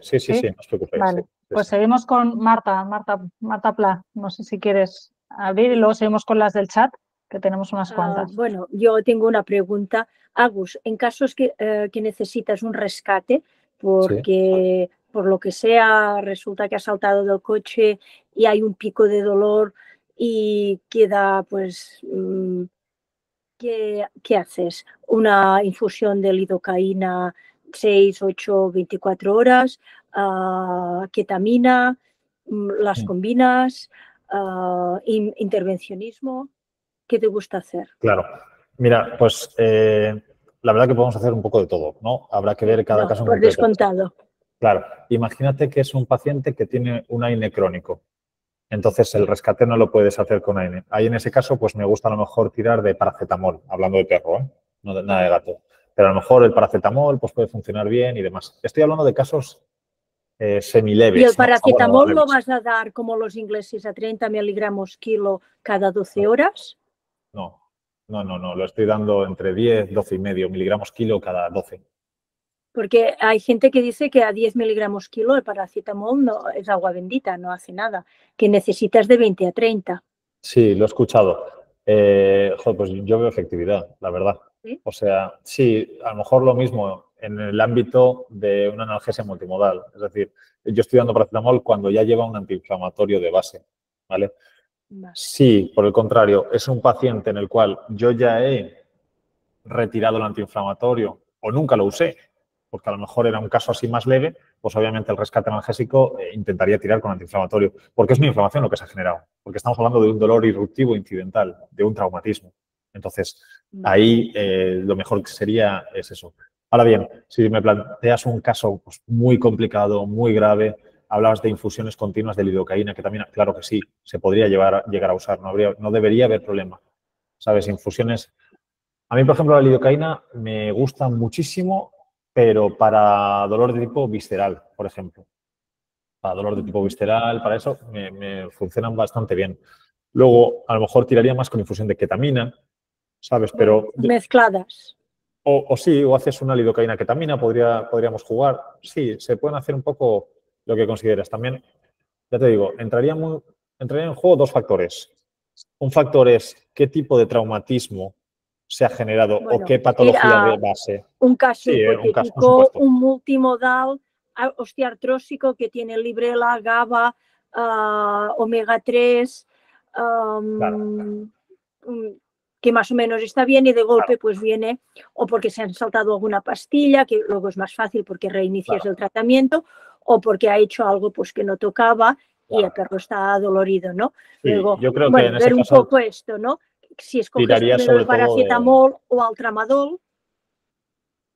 Sí, ¿Sí? no os preocupéis. Vale, Sí. Pues seguimos con Marta Pla. No sé si quieres abrir y luego seguimos con las del chat, que tenemos unas cuantas. Bueno, yo tengo una pregunta. Agus, en casos que necesitas un rescate, porque por lo que sea resulta que has saltado del coche y hay un pico de dolor y queda, pues, ¿qué haces? ¿Una infusión de lidocaína 6, 8, 24 horas? ¿Ketamina? ¿Las combinas? ¿Intervencionismo? ¿Qué te gusta hacer? Claro. Mira, pues la verdad que podemos hacer un poco de todo, ¿no? Habrá que ver cada caso en por concreto. descontado. Claro. Imagínate que es un paciente que tiene un AINE crónico. Entonces, el rescate no lo puedes hacer con AINE. Ahí, en ese caso, pues me gusta a lo mejor tirar de paracetamol, hablando de perro, ¿eh? No de nada de gato. Pero a lo mejor el paracetamol pues puede funcionar bien y demás. Estoy hablando de casos semileves. ¿Y el paracetamol ¿no? lo vas a dar como los ingleses a 30 miligramos kilo cada 12 horas? No, lo estoy dando entre 10, 12 y medio miligramos kilo cada 12. Porque hay gente que dice que a 10 miligramos kilo el paracetamol no es agua bendita, no hace nada, que necesitas de 20 a 30. Sí, lo he escuchado. Pues yo veo efectividad, la verdad. ¿Sí? O sea, sí, a lo mejor lo mismo en el ámbito de una analgesia multimodal. Es decir, yo estoy dando paracetamol cuando ya lleva un antiinflamatorio de base, ¿vale? Sí, por el contrario, es un paciente en el cual yo ya he retirado el antiinflamatorio o nunca lo usé, porque a lo mejor era un caso así más leve, pues obviamente el rescate analgésico intentaría tirar con antiinflamatorio, porque es una inflamación lo que se ha generado, porque estamos hablando de un dolor irruptivo incidental, de un traumatismo. Entonces, ahí lo mejor que sería es eso. Ahora bien, si me planteas un caso pues, muy complicado, muy grave, hablabas de infusiones continuas de lidocaína, que también, claro que sí, se podría llegar a usar, no debería haber problema. ¿Sabes? Infusiones. A mí, por ejemplo, la lidocaína me gusta muchísimo, pero para dolor de tipo visceral, por ejemplo. Para dolor de tipo visceral, para eso me funcionan bastante bien. Luego, a lo mejor tiraría más con infusión de ketamina, ¿sabes? Pero mezcladas. O sí, o haces una lidocaína ketamina, podríamos jugar. Sí, se pueden hacer un poco lo que consideres. También, ya te digo, entrarían en juego dos factores. Un factor es qué tipo de traumatismo se ha generado o qué patología de base. Un caso hipotético, un multimodal osteoartrósico que tiene Librela, GABA, omega 3, que más o menos está bien y de golpe pues viene o porque se han saltado alguna pastilla, que luego es más fácil porque reinicias el tratamiento, o porque ha hecho algo pues que no tocaba y Claro. el perro está dolorido, ¿no? Sí, Luego, yo creo que bueno, en ese ver un caso poco esto, ¿no? Si escoges tiraría primero el sobre todo de... paracetamol o el tramadol,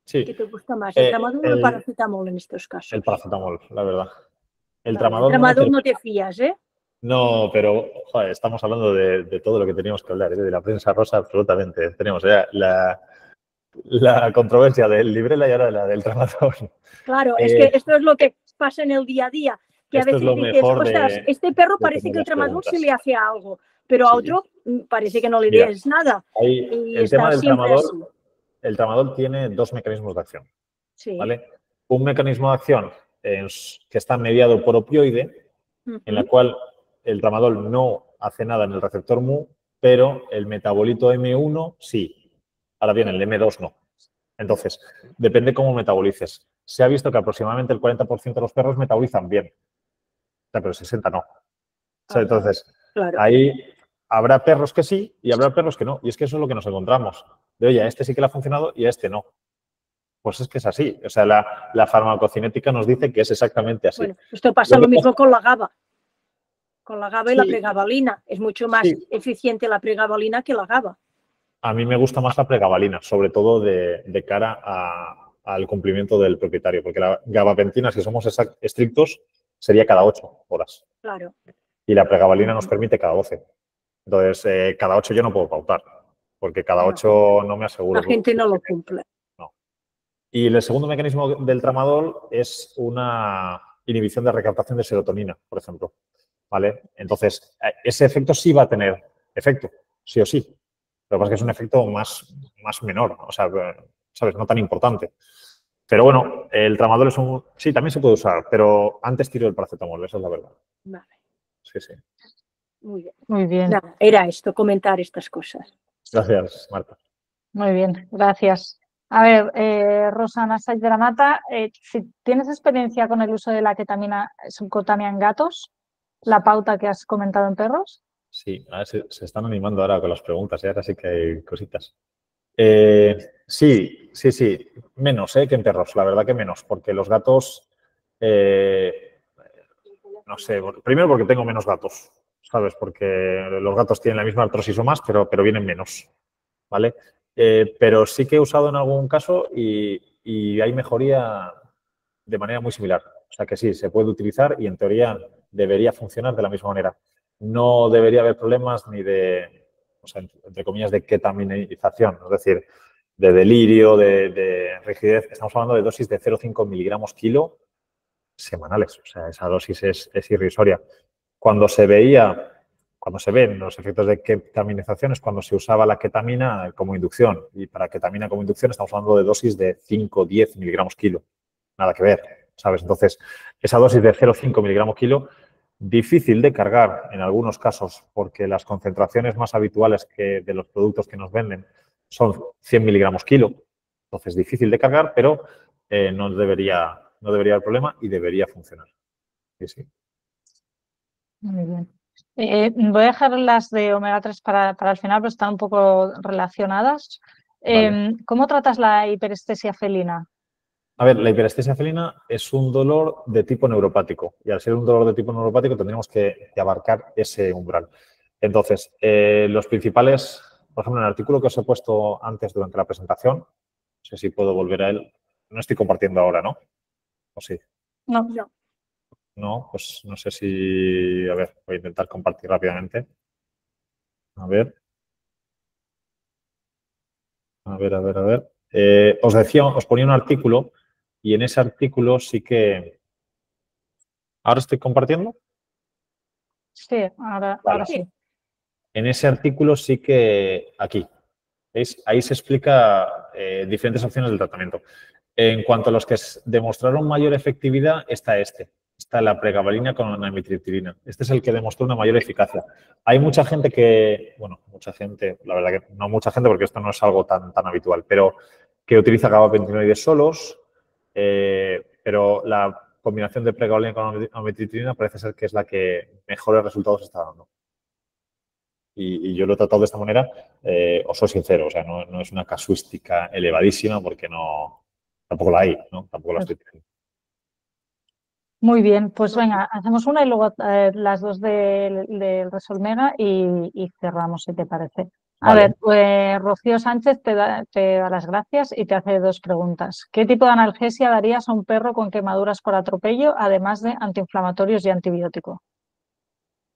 Sí, ¿qué te gusta más? ¿El tramadol o el el paracetamol en estos casos? paracetamol, la verdad. El Vale, el tramadol no me tramadol no te termina. fías, ¿eh? No, pero joder, estamos hablando de todo lo que teníamos que hablar, de la prensa rosa absolutamente. Tenemos ya la controversia del Librela y ahora la del tramadol. Claro, es que Eh, esto es lo que pasa en el día a día, que a Esto es veces lo dices, mejor ostras, este perro de parece tener que el las tramadol se preguntas. le hace algo, pero a Sí. otro parece que no le Mira, des nada ahí, y el tema está del siempre así. tramadol, el tramadol tiene dos mecanismos de acción, Sí. ¿vale? Un mecanismo de acción que está mediado por opioide, en la Ujú. cual el tramadol no hace nada en el receptor mu, pero el metabolito M1 sí. Ahora bien, el M2 no. Entonces, depende cómo metabolices. Se ha visto que aproximadamente el 40% de los perros metabolizan bien, o sea, pero el 60% no. O sea, entonces, Claro. ahí habrá perros que sí y habrá perros que no. Y es que eso es lo que nos encontramos. De, oye, a este sí que le ha funcionado y a este no. Pues es que es así. O sea, la farmacocinética nos dice que es exactamente así. Bueno, esto pasa Lo lo que mismo pasa- con la GABA. Con la GABA y la Sí, pregabalina. Es mucho más sí. eficiente la pregabalina que la GABA. A mí me gusta más la pregabalina, sobre todo de cara al cumplimiento del propietario, porque la gabapentina, si somos estrictos, sería cada 8 horas. Claro. Y la pregabalina nos permite cada 12. Entonces, cada 8 yo no puedo pautar, porque cada No. 8 no me aseguro. La gente no lo cumple. No. Y el segundo mecanismo del tramadol es una inhibición de recaptación de serotonina, por ejemplo. ¿Vale? Entonces, ese efecto sí va a tener efecto, sí o sí. Lo que pasa es que es un efecto más menor, o sea, ¿sabes? No tan importante. Pero bueno, el tramadol es un... Sí, también se puede usar, pero antes tiro el paracetamol, esa es la verdad. Vale. Sí, sí. Muy bien. Muy bien, Nada, era esto, comentar estas cosas. Gracias, Marta. muy bien, gracias. A ver, Rosana Saiz de la Mata, si tienes experiencia con el uso de la ketamina subcutánea en gatos, la pauta que has comentado en perros. Sí, a ver, se están animando ahora con las preguntas, ahora sí que hay cositas. Sí. Menos que en perros, la verdad que menos, porque los gatos, no sé, primero porque tengo menos gatos, ¿sabes? Porque los gatos tienen la misma artrosis o más, pero vienen menos, ¿vale? Pero sí que he usado en algún caso y hay mejoría de manera muy similar. O sea que sí, se puede utilizar y en teoría debería funcionar de la misma manera. No debería haber problemas ni de, o sea, entre comillas, de ketaminización, es decir, de delirio, de rigidez. Estamos hablando de dosis de 0,5 miligramos kilo semanales. O sea, esa dosis es irrisoria. Cuando se ven los efectos de ketaminización es cuando se usaba la ketamina como inducción. Y para ketamina como inducción estamos hablando de dosis de 5 o 10 miligramos kilo. Nada que ver, ¿sabes? Entonces, esa dosis de 0,5 miligramos kilo, difícil de cargar en algunos casos porque las concentraciones más habituales de los productos que nos venden son 100 miligramos kilo. Entonces, difícil de cargar, pero no debería haber problema y debería funcionar. Sí, sí. Muy bien. Voy a dejar las de omega 3 para el final, pero están un poco relacionadas. Vale. ¿Cómo tratas la hiperestesia felina? A ver, la hiperestesia felina es un dolor de tipo neuropático y al ser un dolor de tipo neuropático tendríamos que abarcar ese umbral. Entonces, los principales, por ejemplo, en el artículo que os he puesto antes durante la presentación, no sé si puedo volver a él, no estoy compartiendo ahora, ¿no? ¿O sí? No. No. No, pues no sé si, a ver, voy a intentar compartir rápidamente. A ver. Os decía, os ponía un artículo y en ese artículo sí que... ¿Ahora estoy compartiendo? Sí, ahora Vale. sí. En ese artículo sí que aquí, ¿veis? Ahí se explica diferentes opciones del tratamiento. En cuanto a los que demostraron mayor efectividad, está la pregabalina con la amitriptilina. Este es el que demostró una mayor eficacia. Hay mucha gente mucha gente, la verdad que no mucha gente porque esto no es algo tan habitual, pero que utiliza gabapentinoides solos, pero la combinación de pregabalina con amitriptilina parece ser que es la que mejores resultados está dando. Y yo lo he tratado de esta manera, os soy sincero, o sea, no es una casuística elevadísima porque tampoco la hay, ¿no? Tampoco la estoy teniendo. Muy bien, pues venga, hacemos una y luego las dos del Resolmega y cerramos, si te parece. A Vale. ver, Rocío Sánchez te da las gracias y te hace dos preguntas. ¿Qué tipo de analgesia darías a un perro con quemaduras por atropello, además de antiinflamatorios y antibiótico?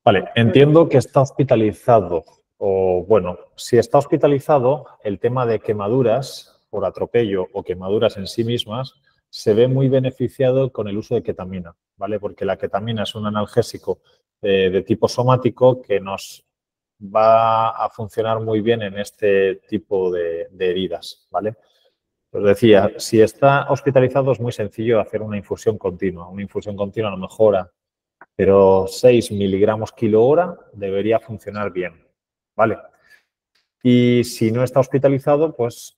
Vale, entiendo que está hospitalizado. O bueno, si está hospitalizado, el tema de quemaduras por atropello o quemaduras en sí mismas se ve muy beneficiado con el uso de ketamina, ¿vale? Porque la ketamina es un analgésico de tipo somático que nos va a funcionar muy bien en este tipo de heridas, ¿vale? Os decía, si está hospitalizado es muy sencillo hacer una infusión continua. Una infusión continua no mejora, pero 6 miligramos kilo hora debería funcionar bien, ¿vale? Y si no está hospitalizado, pues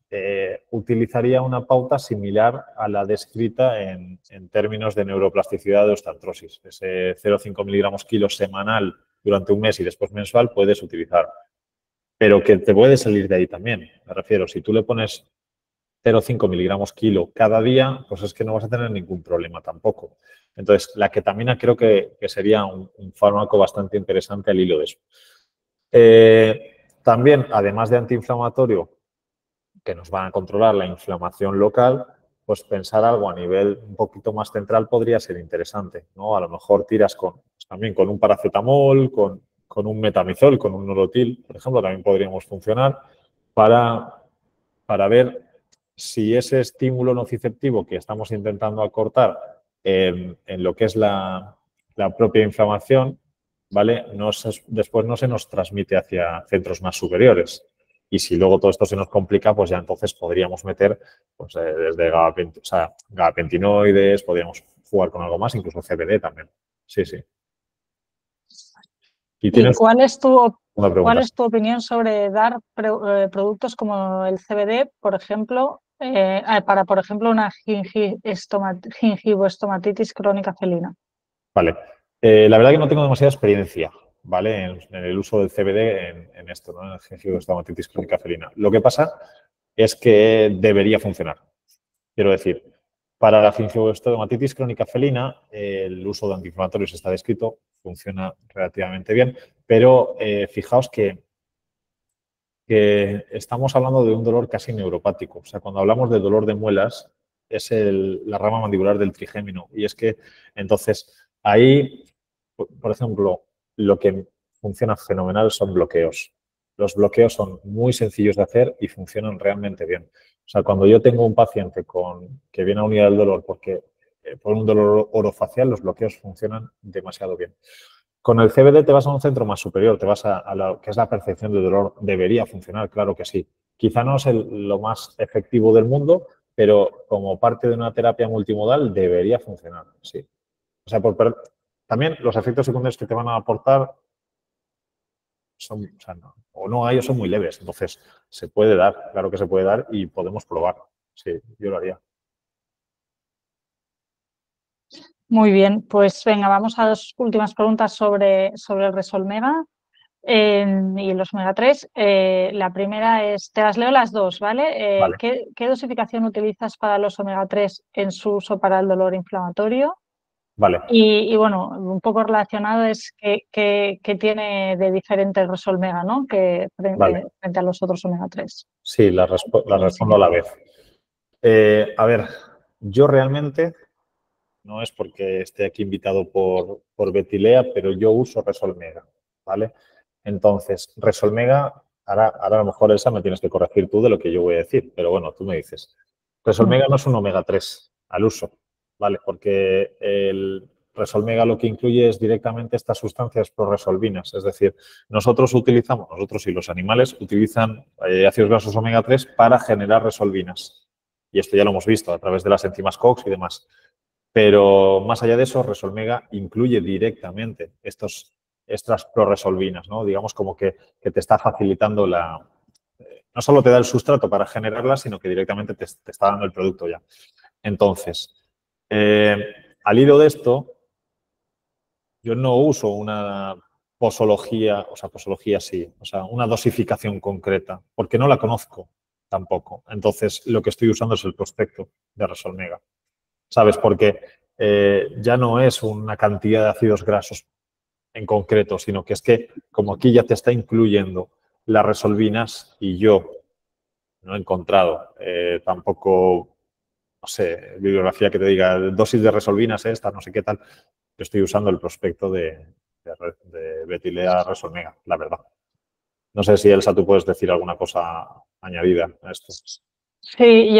utilizaría una pauta similar a la descrita en términos de neuroplasticidad de osteoartrosis. Ese 0,5 miligramos kilo semanal durante un mes y después mensual puedes utilizar. Pero que te puede salir de ahí también. Me refiero, si tú le pones 0,5 miligramos kilo cada día, pues es que no vas a tener ningún problema tampoco. Entonces, la ketamina creo que sería un fármaco bastante interesante al hilo de eso. También, además de antiinflamatorio, que nos van a controlar la inflamación local, pues pensar algo a nivel un poquito más central podría ser interesante, ¿no? A lo mejor tiras también con un paracetamol, con un metamizol, con un Norotil, por ejemplo, también podríamos funcionar para ver si ese estímulo nociceptivo que estamos intentando acortar en lo que es la propia inflamación, ¿vale? Después no se nos transmite hacia centros más superiores. Y si luego todo esto se nos complica, pues ya entonces podríamos meter pues, desde gabapentinoides, podríamos jugar con algo más, incluso CBD también. Sí, sí. ¿Y tienes cuál es una pregunta? ¿Cuál es tu opinión sobre dar productos como el CBD, por ejemplo, para, por ejemplo, una gingivoestomatitis crónica felina? Vale. La verdad que no tengo demasiada experiencia, ¿vale? En el uso del CBD en esto, ¿no? En la gingivoestomatitis crónica felina. Lo que pasa es que debería funcionar. Quiero decir, para la gingivoestomatitis crónica felina, el uso de antiinflamatorios está descrito, funciona relativamente bien, pero fijaos que estamos hablando de un dolor casi neuropático. O sea, cuando hablamos de dolor de muelas, es la rama mandibular del trigémino. Y es que, entonces, ahí, por ejemplo, lo que funciona fenomenal son bloqueos. Los bloqueos son muy sencillos de hacer y funcionan realmente bien. O sea, cuando yo tengo un paciente que viene a unidad del dolor porque por un dolor orofacial, los bloqueos funcionan demasiado bien. Con el CBD te vas a un centro más superior, te vas a lo que es la percepción de dolor. Debería funcionar, claro que sí. Quizá no es lo más efectivo del mundo, pero como parte de una terapia multimodal debería funcionar, sí. O sea, también los efectos secundarios que te van a aportar son, o sea, no hay o son muy leves. Entonces, se puede dar, claro que se puede dar y podemos probar. Sí, yo lo haría. Muy bien, pues venga, vamos a las últimas preguntas sobre el Resolmega y los omega 3. La primera es, te las leo las dos, ¿vale? Vale. ¿Qué dosificación utilizas para los omega 3 en su uso para el dolor inflamatorio? Vale. Y bueno, un poco relacionado es que tiene de diferente el Resolmega, ¿no? Frente a los otros omega 3. Sí, la respondo a la vez. A ver, yo realmente, no es porque esté aquí invitado por Betilea, pero yo uso Resolmega, ¿vale? Entonces, Resolmega, ahora a lo mejor esa me tienes que corregir tú de lo que yo voy a decir, pero bueno, tú me dices. Resolmega no es un omega 3 al uso, ¿vale? Porque el Resolmega lo que incluye es directamente estas sustancias proresolvinas, es decir, nosotros y los animales utilizan ácidos grasos omega 3 para generar resolvinas. Y esto ya lo hemos visto a través de las enzimas COX y demás. Pero más allá de eso, Resolmega incluye directamente estas proresolvinas, ¿no? Digamos como que te está facilitando no solo te da el sustrato para generarlas, sino que directamente te está dando el producto ya. Entonces, al hilo de esto, yo no uso una posología sí, o sea, una dosificación concreta, porque no la conozco tampoco. Entonces, lo que estoy usando es el prospecto de Resolmega. ¿Sabes? Porque ya no es una cantidad de ácidos grasos en concreto, sino que es que como aquí ya te está incluyendo las resolvinas y yo no he encontrado tampoco, no sé, bibliografía que te diga dosis de resolvinas esta, no sé qué tal. Yo estoy usando el prospecto de Betilea Resolmega, la verdad. No sé si, Elsa, tú puedes decir alguna cosa añadida a esto. Sí,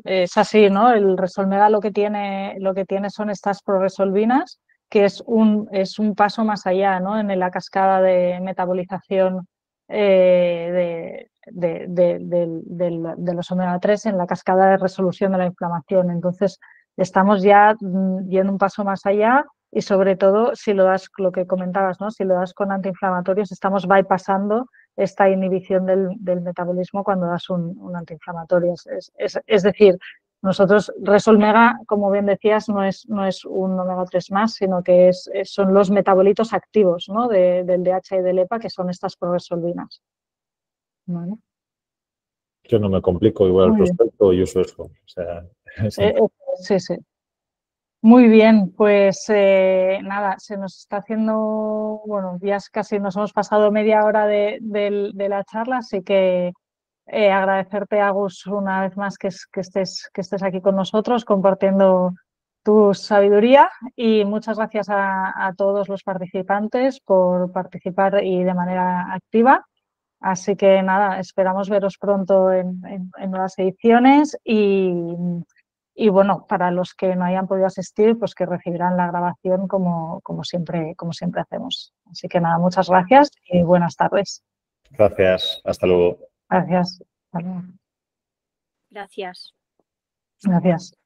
es así, ¿no? El Resolmega lo que tiene son estas proresolvinas, que es un paso más allá, ¿no? En la cascada de metabolización de los omega 3, en la cascada de resolución de la inflamación. Entonces, estamos ya yendo un paso más allá y sobre todo, si lo das, lo que comentabas, ¿no? Si lo das con antiinflamatorios, estamos bypassando esta inhibición del metabolismo cuando das un antiinflamatorio. Es decir, nosotros Resolmega, como bien decías, no es un omega 3 más, sino que son los metabolitos activos, ¿no? del DHA y del EPA, que son estas proresolvinas. ¿Vale? Yo no me complico, igual el prospecto y uso eso. O sea, sí, sí. Muy bien, pues nada, se nos está haciendo, bueno, ya casi nos hemos pasado media hora de la charla, así que agradecerte, Agus, una vez más que estés aquí con nosotros compartiendo tu sabiduría y muchas gracias a todos los participantes por participar y de manera activa. Así que nada, esperamos veros pronto en nuevas ediciones y bueno, para los que no hayan podido asistir, pues que recibirán la grabación como siempre hacemos. Así que nada, muchas gracias y buenas tardes. Gracias, hasta luego. Gracias. Hasta luego. Gracias. Gracias.